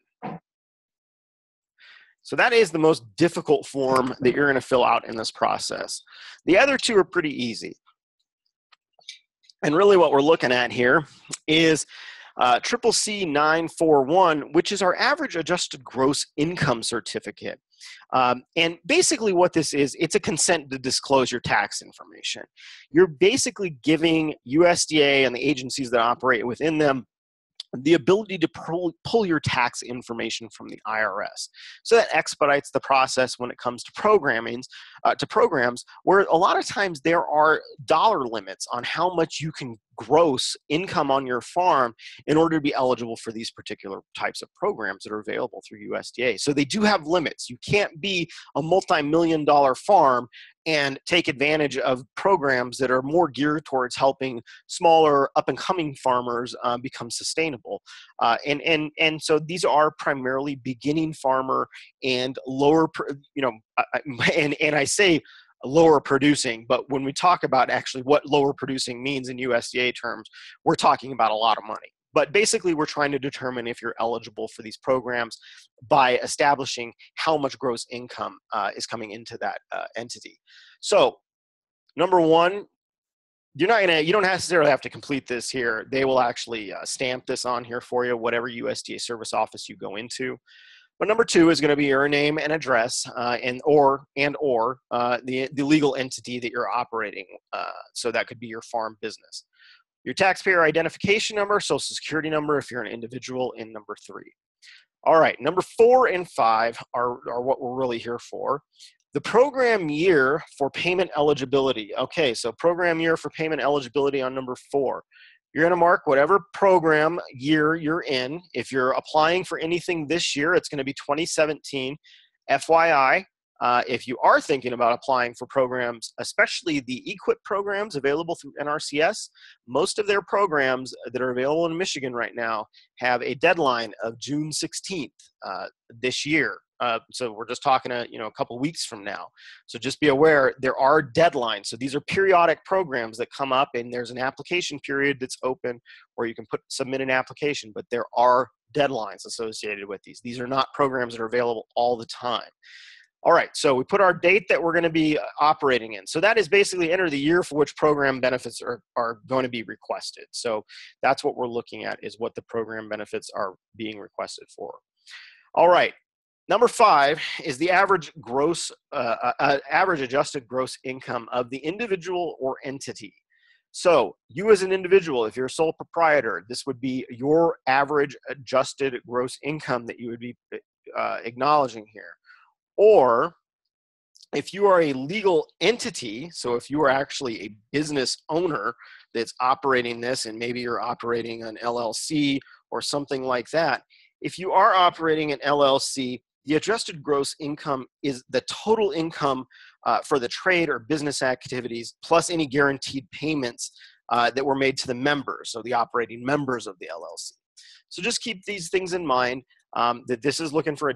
So that is the most difficult form that you're going to fill out in this process. The other two are pretty easy. And really what we're looking at here is CCC 941, which is our average adjusted gross income certificate. And basically what this is, it's a consent to disclose your tax information. You're basically giving USDA and the agencies that operate within them the ability to pull your tax information from the IRS. So that expedites the process when it comes to programs, where a lot of times there are dollar limits on how much you can gross income on your farm in order to be eligible for these particular types of programs that are available through USDA. So they do have limits. You can't be a multi-million-dollar farm and take advantage of programs that are more geared towards helping smaller up-and-coming farmers become sustainable. And so these are primarily beginning farmer and lower, and I say lower producing, but when we talk about actually what lower producing means in USDA terms, we're talking about a lot of money. But basically, we're trying to determine if you're eligible for these programs by establishing how much gross income is coming into that entity. So, number one, you don't necessarily have to complete this here. They will actually stamp this on here for you, whatever USDA service office you go into. But number 2 is going to be your name and address, or the legal entity that you're operating. So that could be your farm business. Your taxpayer identification number, social security number if you're an individual, in number 3. All right, number 4 and 5 are what we're really here for. The program year for payment eligibility. Okay, so program year for payment eligibility on number 4. You're going to mark whatever program year you're in. If you're applying for anything this year, it's going to be 2017. FYI, if you are thinking about applying for programs, especially the EQIP programs available through NRCS, most of their programs that are available in Michigan right now have a deadline of June 16th this year. So we're just talking a couple weeks from now. So just be aware there are deadlines. So these are periodic programs that come up, and there's an application period that's open where you can submit an application, but there are deadlines associated with these. These are not programs that are available all the time. All right, so we put our date that we're going to be operating in. So that is basically enter the year for which program benefits are going to be requested. So that's what we're looking at, is what the program benefits are being requested for. All right. Number 5 is the average adjusted gross income of the individual or entity. So you as an individual, if you're a sole proprietor, this would be your average adjusted gross income that you would be acknowledging here. Or if you are a legal entity, so if you are actually a business owner that's operating this, and maybe you're operating an LLC or something like that, if you are operating an LLC, the adjusted gross income is the total income for the trade or business activities plus any guaranteed payments that were made to the members, so the operating members of the LLC. So just keep these things in mind, that this is looking for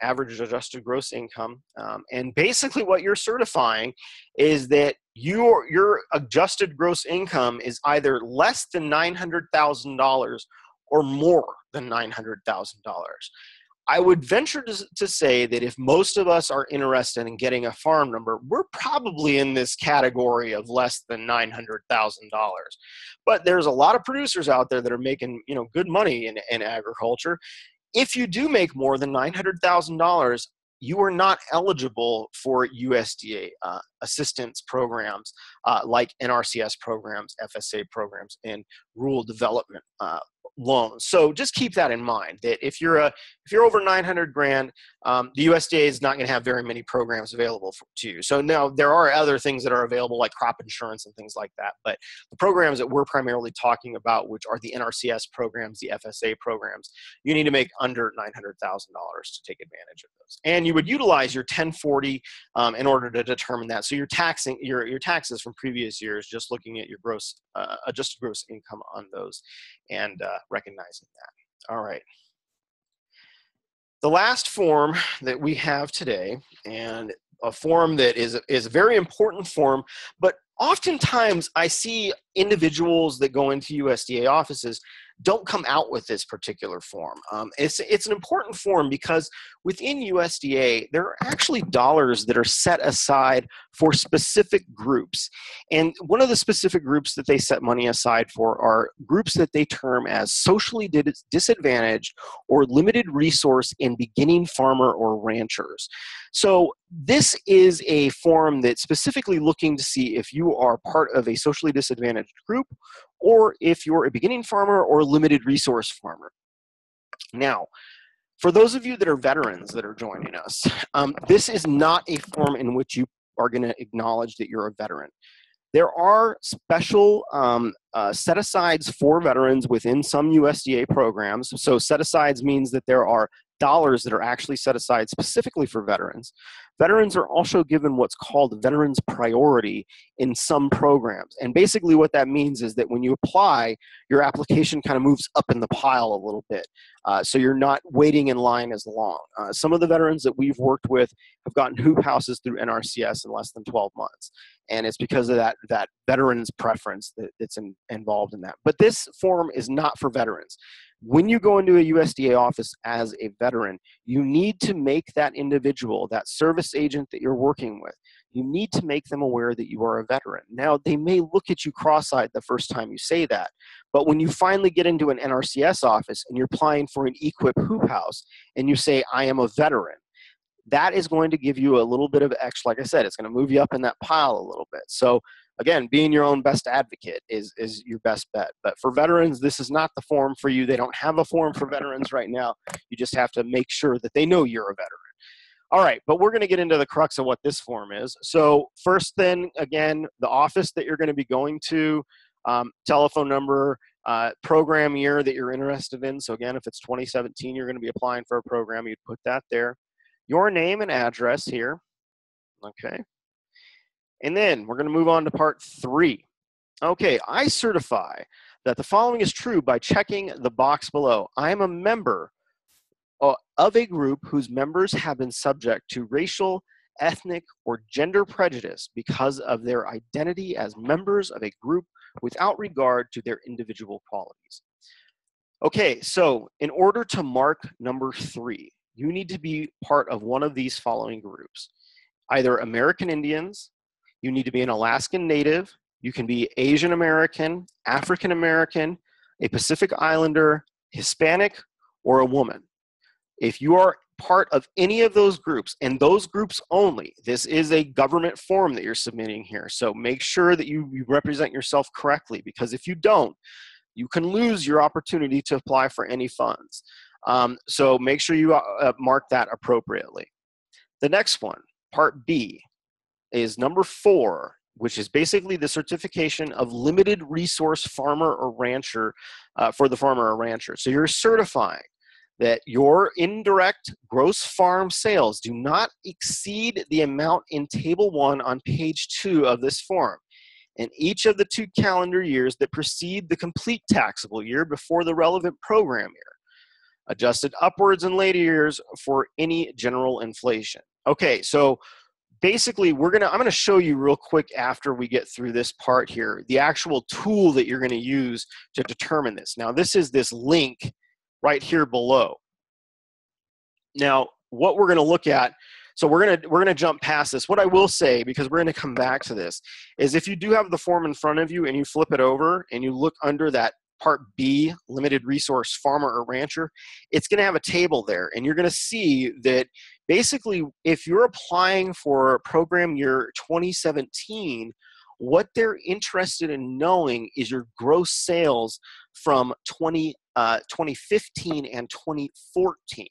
average adjusted gross income. And basically what you're certifying is that your adjusted gross income is either less than $900,000 or more than $900,000. I would venture to say that if most of us are interested in getting a farm number, we're probably in this category of less than $900,000. But there's a lot of producers out there that are making good money in agriculture. If you do make more than $900,000, you are not eligible for USDA assistance programs like NRCS programs, FSA programs, and rural development loans. So just keep that in mind, that if you're over 900 grand, the USDA is not going to have very many programs available to you. So now there are other things that are available, like crop insurance and things like that. But the programs that we're primarily talking about, which are the NRCS programs, the FSA programs, you need to make under $900,000 to take advantage of those. And you would utilize your 1040 in order to determine that. So you're taxing your taxes from previous years, just looking at your gross adjusted gross income on those, and recognizing that. All right. The last form that we have today, and a form that is a very important form, but oftentimes I see individuals that go into USDA offices don't come out with this particular form. It's an important form because within USDA, there are actually dollars that are set aside for specific groups. And one of the specific groups that they set money aside for are groups that they term as socially disadvantaged or limited resource and beginning farmer or ranchers. So this is a form that's specifically looking to see if you are part of a socially disadvantaged group, or if you're a beginning farmer or limited resource farmer. Now, for those of you that are veterans that are joining us, this is not a form in which you are going to acknowledge that you're a veteran. There are special set-asides for veterans within some USDA programs. So set-asides means that there are dollars that are actually set aside specifically for veterans. Veterans are also given what's called veterans priority in some programs. And basically what that means is that when you apply, your application kind of moves up in the pile a little bit. So you're not waiting in line as long. Some of the veterans that we've worked with have gotten hoop houses through NRCS in less than 12 months. And it's because of that veterans preference that's involved in that. But this form is not for veterans. When you go into a USDA office as a veteran, you need to make that individual, that service agent that you're working with, you need to make them aware that you are a veteran. Now, they may look at you cross-eyed the first time you say that, but when you finally get into an NRCS office and you're applying for an EQIP hoop house and you say, I am a veteran, that is going to give you a little bit of extra, like I said, it's going to move you up in that pile a little bit. So again, being your own best advocate is your best bet. But for veterans, this is not the form for you. They don't have a form for veterans right now. You just have to make sure that they know you're a veteran. All right, but we're going to get into the crux of what this form is. So first then, again, the office that you're going to be going to, telephone number, program year that you're interested in. So again, if it's 2017, you're going to be applying for a program, you'd put that there. Your name and address here, okay? And then we're going to move on to part 3. Okay, I certify that the following is true by checking the box below. I am a member of a group whose members have been subject to racial, ethnic, or gender prejudice because of their identity as members of a group without regard to their individual qualities. Okay, so in order to mark number 3, you need to be part of one of these following groups. Either American Indians, you need to be an Alaskan Native, you can be Asian American, African American, a Pacific Islander, Hispanic, or a woman. If you are part of any of those groups, and those groups only, this is a government form that you're submitting here, so make sure that you represent yourself correctly, because if you don't, you can lose your opportunity to apply for any funds. So make sure you mark that appropriately. The next one, part B, is number 4, which is basically the certification of limited resource farmer or rancher for the farmer or rancher. So you're certifying that your indirect gross farm sales do not exceed the amount in Table 1 on page 2 of this form in each of the 2 calendar years that precede the complete taxable year before the relevant program year, adjusted upwards in later years for any general inflation. Okay, so basically I'm gonna show you real quick after we get through this part here, the actual tool that you're gonna use to determine this. Now this is this link right here below. Now, what we're going to look at, so we're going to jump past this. What I will say, because we're going to come back to this, is if you do have the form in front of you and you flip it over and you look under that part B, limited resource farmer or rancher, it's going to have a table there, and you're going to see that basically if you're applying for program year 2017, what they're interested in knowing is your gross sales from 2015 and 2014.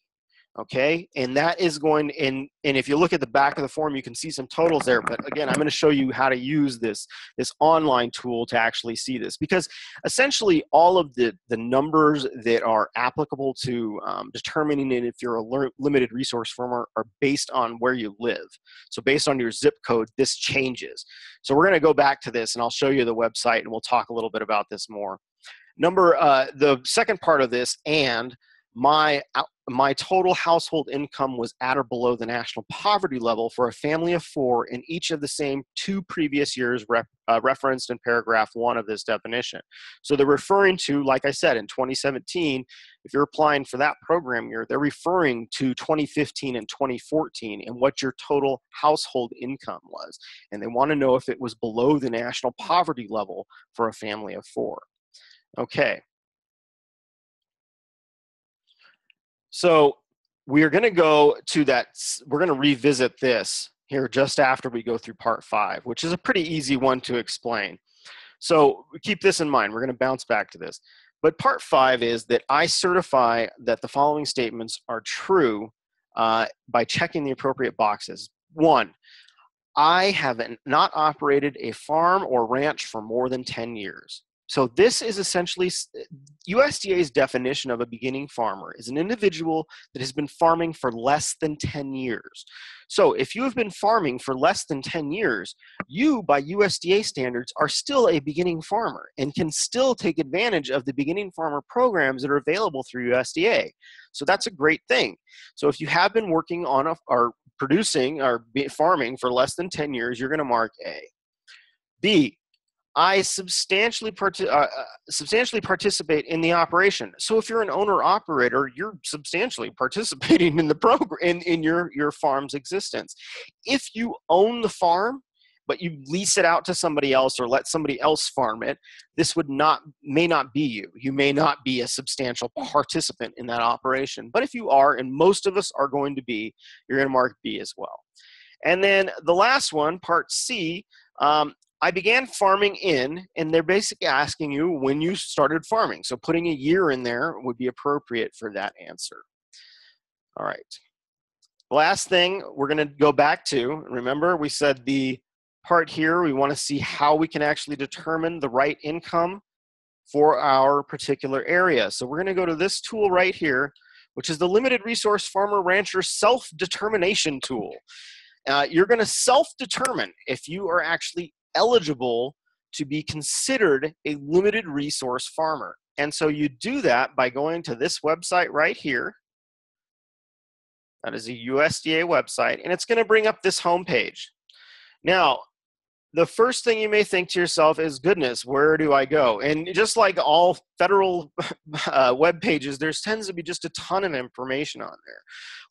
Okay, and that is going in, and if you look at the back of the form, you can see some totals there, but again, I'm going to show you how to use this online tool to actually see this, because essentially all of the numbers that are applicable to determining if you're a limited resource farmer are based on where you live. So based on your zip code, this changes. So we're going to go back to this, and I'll show you the website, and we'll talk a little bit about this more. The second part of this, and my total household income was at or below the national poverty level for a family of 4 in each of the same 2 previous years referenced in paragraph 1 of this definition. So they're referring to, like I said, in 2017, if you're applying for that program year, they're referring to 2015 and 2014 and what your total household income was. And they want to know if it was below the national poverty level for a family of 4. Okay. So we're going to go to that, we're going to revisit this here just after we go through part 5, which is a pretty easy one to explain. So keep this in mind. We're going to bounce back to this. But part 5 is that I certify that the following statements are true by checking the appropriate boxes. 1, I have not operated a farm or ranch for more than 10 years. So this is essentially USDA's definition of a beginning farmer is an individual that has been farming for less than 10 years. So if you have been farming for less than 10 years, you, by USDA standards, are still a beginning farmer and can still take advantage of the beginning farmer programs that are available through USDA. So that's a great thing. So if you have been working on or producing or farming for less than 10 years, you're going to mark A. B, I substantially participate in the operation. So if you're an owner-operator, you're substantially participating in the program, in your farm's existence. If you own the farm, but you lease it out to somebody else or let somebody else farm it, this may not be you. You may not be a substantial participant in that operation. But if you are, and most of us are going to be, you're going to mark B as well. And then the last one, part C, I began farming in, and they're basically asking you when you started farming. So putting a year in there would be appropriate for that answer. All right. Last thing we're going to go back to, remember we said the part here, we want to see how we can actually determine the right income for our particular area. So we're going to go to this tool right here, which is the Limited Resource Farmer Rancher Self-Determination tool. You're going to self-determine if you are actually eligible to be considered a limited resource farmer. And so you do that by going to this website right here. That is a USDA website, and it's going to bring up this homepage. Now, the first thing you may think to yourself is, goodness, where do I go? And just like all federal web pages, there tends to be just a ton of information on there.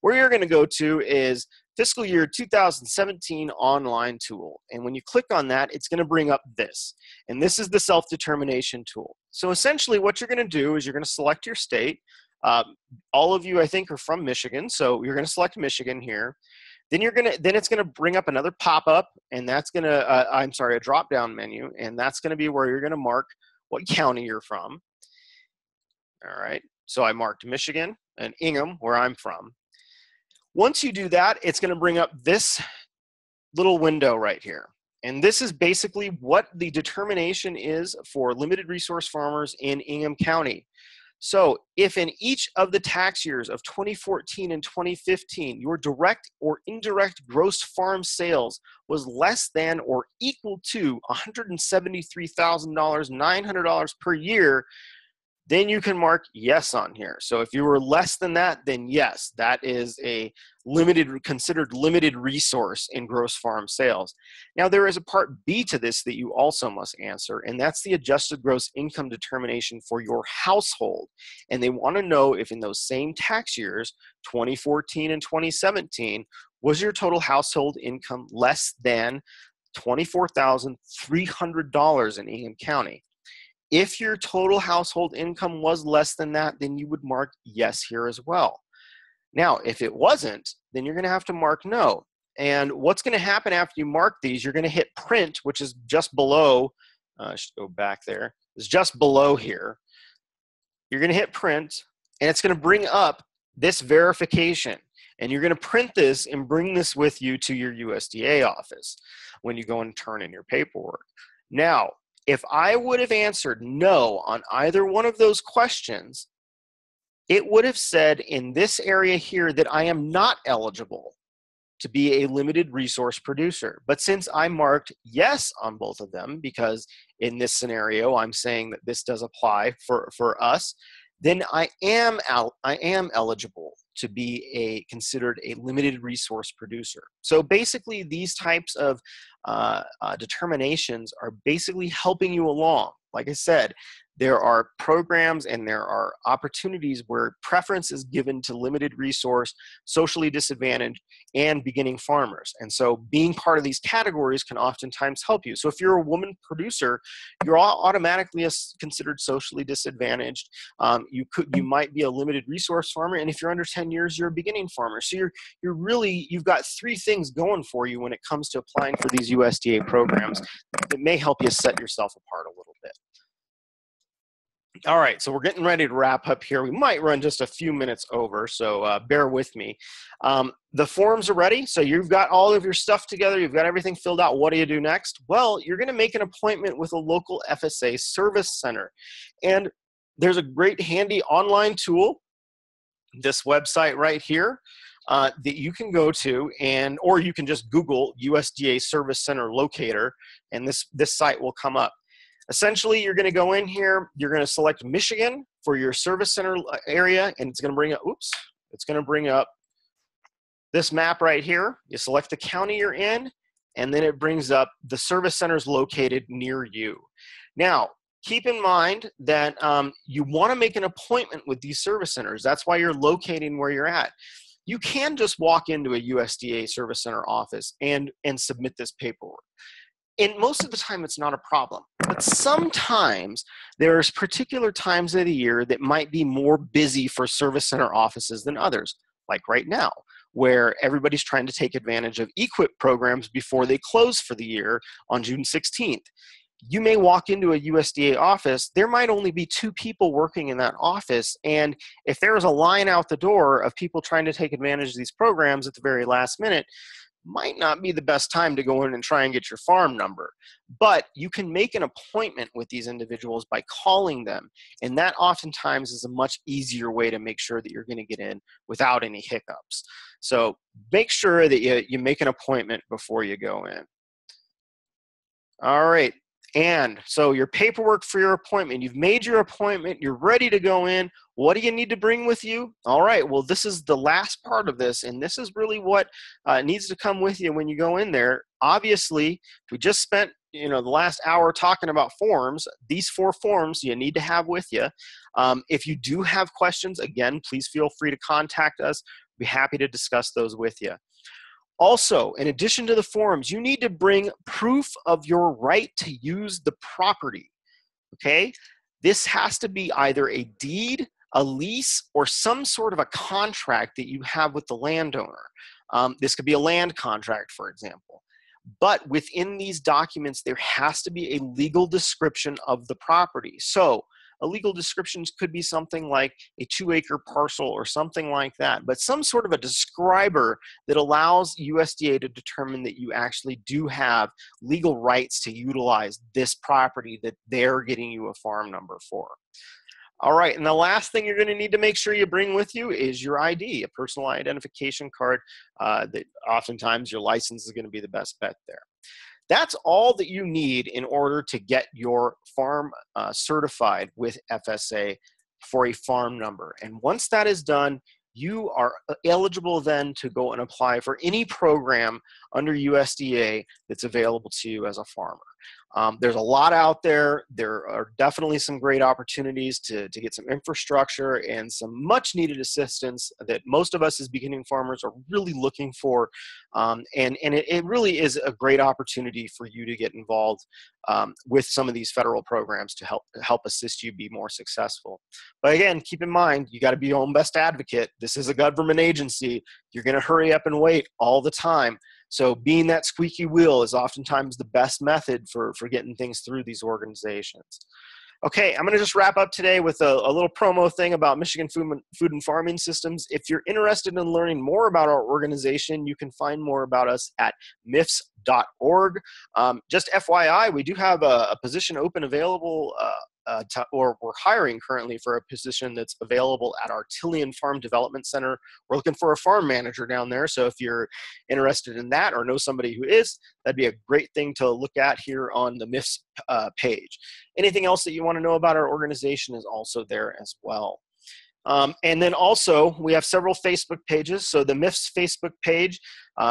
Where you're going to go to is Fiscal Year 2017 Online Tool. And when you click on that, it's going to bring up this. And this is the self-determination tool. So essentially what you're going to do is you're going to select your state. All of you, I think, are from Michigan. So you're going to select Michigan here. Then it's gonna bring up another pop-up, and that's gonna, a drop-down menu, and that's gonna be where you're gonna mark what county you're from. All right, so I marked Michigan and Ingham, where I'm from. Once you do that, it's gonna bring up this little window right here. And this is basically what the determination is for limited resource farmers in Ingham County. So if in each of the tax years of 2014 and 2015, your direct or indirect gross farm sales was less than or equal to $173,900 per year, then you can mark yes on here. So if you were less than that, then yes, that is a considered limited resource in gross farm sales. Now there is a part B to this that you also must answer, and that's the adjusted gross income determination for your household. And they want to know if in those same tax years, 2014 and 2017, was your total household income less than $24,300 in Ingham County. If your total household income was less than that, then you would mark yes here as well. Now, if it wasn't, then you're going to have to mark no. And what's going to happen after you mark these, you're going to hit print, which is just below. I should go back there. It's just below here. You're going to hit print, and it's going to bring up this verification. And you're going to print this and bring this with you to your USDA office when you go and turn in your paperwork. Now, if I would have answered no on either one of those questions, it would have said in this area here that I am not eligible to be a limited resource producer. But since I marked yes on both of them, because in this scenario, I'm saying that this does apply for us, then I am eligible to be considered a limited resource producer. So basically, these types of determinations are basically helping you along. Like I said, there are programs and there are opportunities where preference is given to limited resource, socially disadvantaged, and beginning farmers. And so being part of these categories can oftentimes help you. So if you're a woman producer, you're automatically considered socially disadvantaged. You might be a limited resource farmer, and if you're under 10 years, you're a beginning farmer. So you've got three things going for you when it comes to applying for these USDA programs that may help you set yourself apart a little bit. All right, so we're getting ready to wrap up here. We might run just a few minutes over, so bear with me. The forms are ready, so you've got all of your stuff together. You've got everything filled out. What do you do next? Well, you're going to make an appointment with a local FSA service center. And there's a great handy online tool, this website right here, that you can go to, or you can just Google USDA Service Center Locator, and this site will come up. Essentially, you're going to go in here, you're going to select Michigan for your service center area, and it's going to bring up this map right here. You select the county you're in, and then it brings up the service centers located near you. Now, keep in mind that you want to make an appointment with these service centers. That's why you're locating where you're at. You can just walk into a USDA service center office and submit this paperwork. And most of the time, it's not a problem. But sometimes there's particular times of the year that might be more busy for service center offices than others, like right now, where everybody's trying to take advantage of EQIP programs before they close for the year on June 16th. You may walk into a USDA office, there might only be 2 people working in that office, and if there's a line out the door of people trying to take advantage of these programs at the very last minute, might not be the best time to go in and try and get your farm number. But you can make an appointment with these individuals by calling them, and that oftentimes is a much easier way to make sure that you're going to get in without any hiccups. So make sure that you make an appointment before you go in. All right. And so your paperwork for your appointment, you've made your appointment, you're ready to go in. What do you need to bring with you? All right, well, this is the last part of this, and this is really what needs to come with you when you go in there. Obviously, we just spent the last hour talking about forms. These 4 forms you need to have with you. If you do have questions, again, please feel free to contact us. We'll be happy to discuss those with you. Also, in addition to the forms, you need to bring proof of your right to use the property, okay? This has to be either a deed, a lease, or some sort of a contract that you have with the landowner. This could be a land contract, for example. But within these documents, there has to be a legal description of the property. So a legal description could be something like a 2-acre parcel or something like that, but some sort of a describer that allows USDA to determine that you actually do have legal rights to utilize this property that they're getting you a farm number for. All right, and the last thing you're going to need to make sure you bring with you is your ID, a personal identification card. That oftentimes your license is going to be the best bet there. That's all that you need in order to get your farm certified with FSA for a farm number. And once that is done, you are eligible then to go and apply for any program under USDA that's available to you as a farmer. There's a lot out there. There are definitely some great opportunities to get some infrastructure and some much needed assistance that most of us as beginning farmers are really looking for. And it really is a great opportunity for you to get involved with some of these federal programs to help assist you be more successful. But again, keep in mind, you got to be your own best advocate. This is a government agency. You're going to hurry up and wait all the time. So being that squeaky wheel is oftentimes the best method for getting things through these organizations. Okay, I'm going to just wrap up today with a little promo thing about Michigan Food and Farming Systems. If you're interested in learning more about our organization, you can find more about us at MIFFS.org. Just FYI, we do have a position open available, or we're hiring currently for a position that's available at our Tillian Farm Development Center. We're looking for a farm manager down there, so if you're interested in that or know somebody who is, that'd be a great thing to look at here on the MIFFS page. Anything else that you want to know about our organization is also there as well. And then also, we have several Facebook pages. So the MIFFS Facebook page,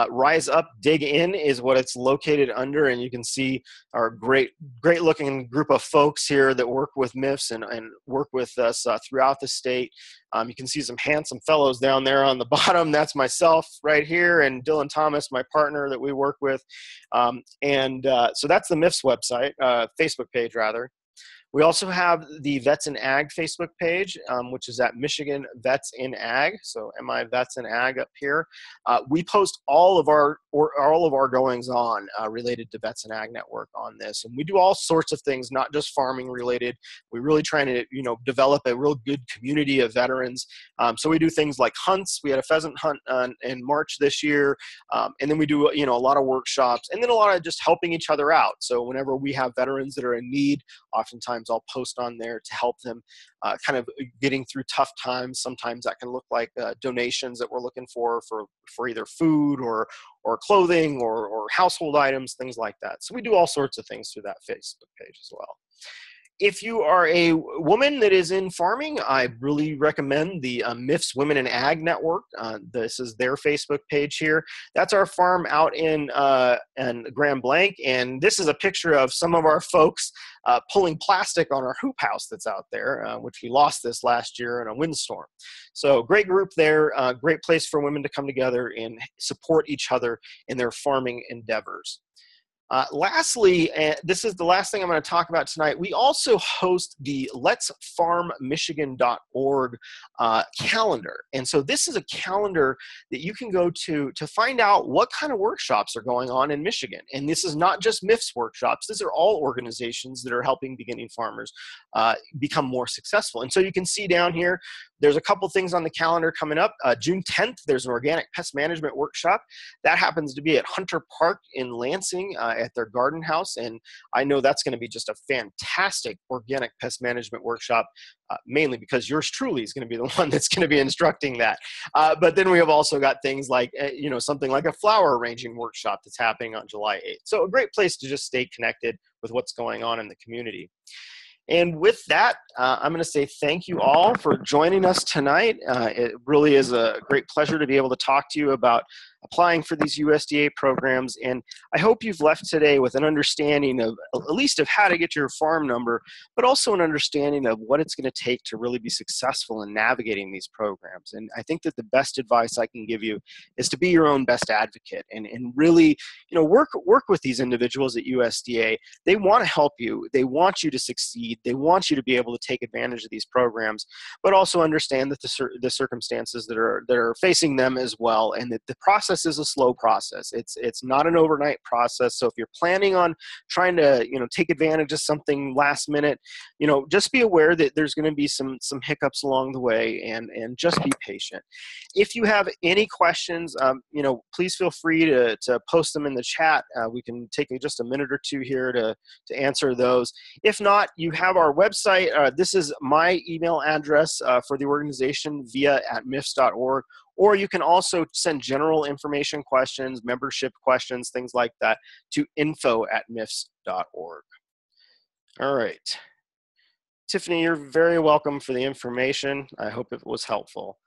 Rise Up, Dig In is what it's located under. And you can see our great looking group of folks here that work with MIFFS and work with us throughout the state. You can see some handsome fellows down there on the bottom. That's myself right here, and Dylan Thomas, my partner that we work with. So that's the MIFFS website, Facebook page rather. We also have the Vets in Ag Facebook page, which is at Michigan Vets in Ag, so MI Vets in Ag up here. We post all of our goings on related to Vets in Ag Network on this, and we do all sorts of things, not just farming related. We're really trying to develop a real good community of veterans. So we do things like hunts. We had a pheasant hunt in March this year, and then we do a lot of workshops, and then a lot of just helping each other out. So whenever we have veterans that are in need, oftentimes I'll post on there to help them kind of getting through tough times. Sometimes that can look like donations that we're looking for either food or clothing or household items, things like that. So we do all sorts of things through that Facebook page as well. If you are a woman that is in farming, I really recommend the MIFFS Women in Ag Network. This is their Facebook page here. That's our farm out in Grand Blanc, and this is a picture of some of our folks pulling plastic on our hoop house that's out there, which we lost this last year in a windstorm. So great group there, great place for women to come together and support each other in their farming endeavors. Lastly, this is the last thing I'm going to talk about tonight, we also host the letsfarmmichigan.org calendar. And so this is a calendar that you can go to find out what kind of workshops are going on in Michigan. And this is not just MIFFS workshops. These are all organizations that are helping beginning farmers become more successful. And so you can see down here, there's a couple things on the calendar coming up. June 10th, there's an organic pest management workshop. That happens to be at Hunter Park in Lansing at their garden house. And I know that's going to be just a fantastic organic pest management workshop, mainly because yours truly is going to be the one that's going to be instructing that. But then we have also got things like, something like a flower arranging workshop that's happening on July 8th. So a great place to just stay connected with what's going on in the community. And with that, I'm going to say thank you all for joining us tonight. It really is a great pleasure to be able to talk to you about applying for these USDA programs. And I hope you've left today with an understanding of, at least of how to get your farm number, but also an understanding of what it's going to take to really be successful in navigating these programs. And I think that the best advice I can give you is to be your own best advocate and really, work with these individuals at USDA. They want to help you. They want you to succeed. They want you to be able to take advantage of these programs, but also understand that the circumstances that are facing them as well, and that the process is a slow process. It's not an overnight process. So if you're planning on trying to take advantage of something last minute, just be aware that there's going to be some hiccups along the way, and just be patient. If you have any questions, please feel free to post them in the chat. We can take just a minute or two here to answer those. If not, you have our website. This is my email address for the organization, via@miffs.org. Or you can also send general information questions, membership questions, things like that to info@miffs.org. All right. Tiffany, you're very welcome for the information. I hope it was helpful.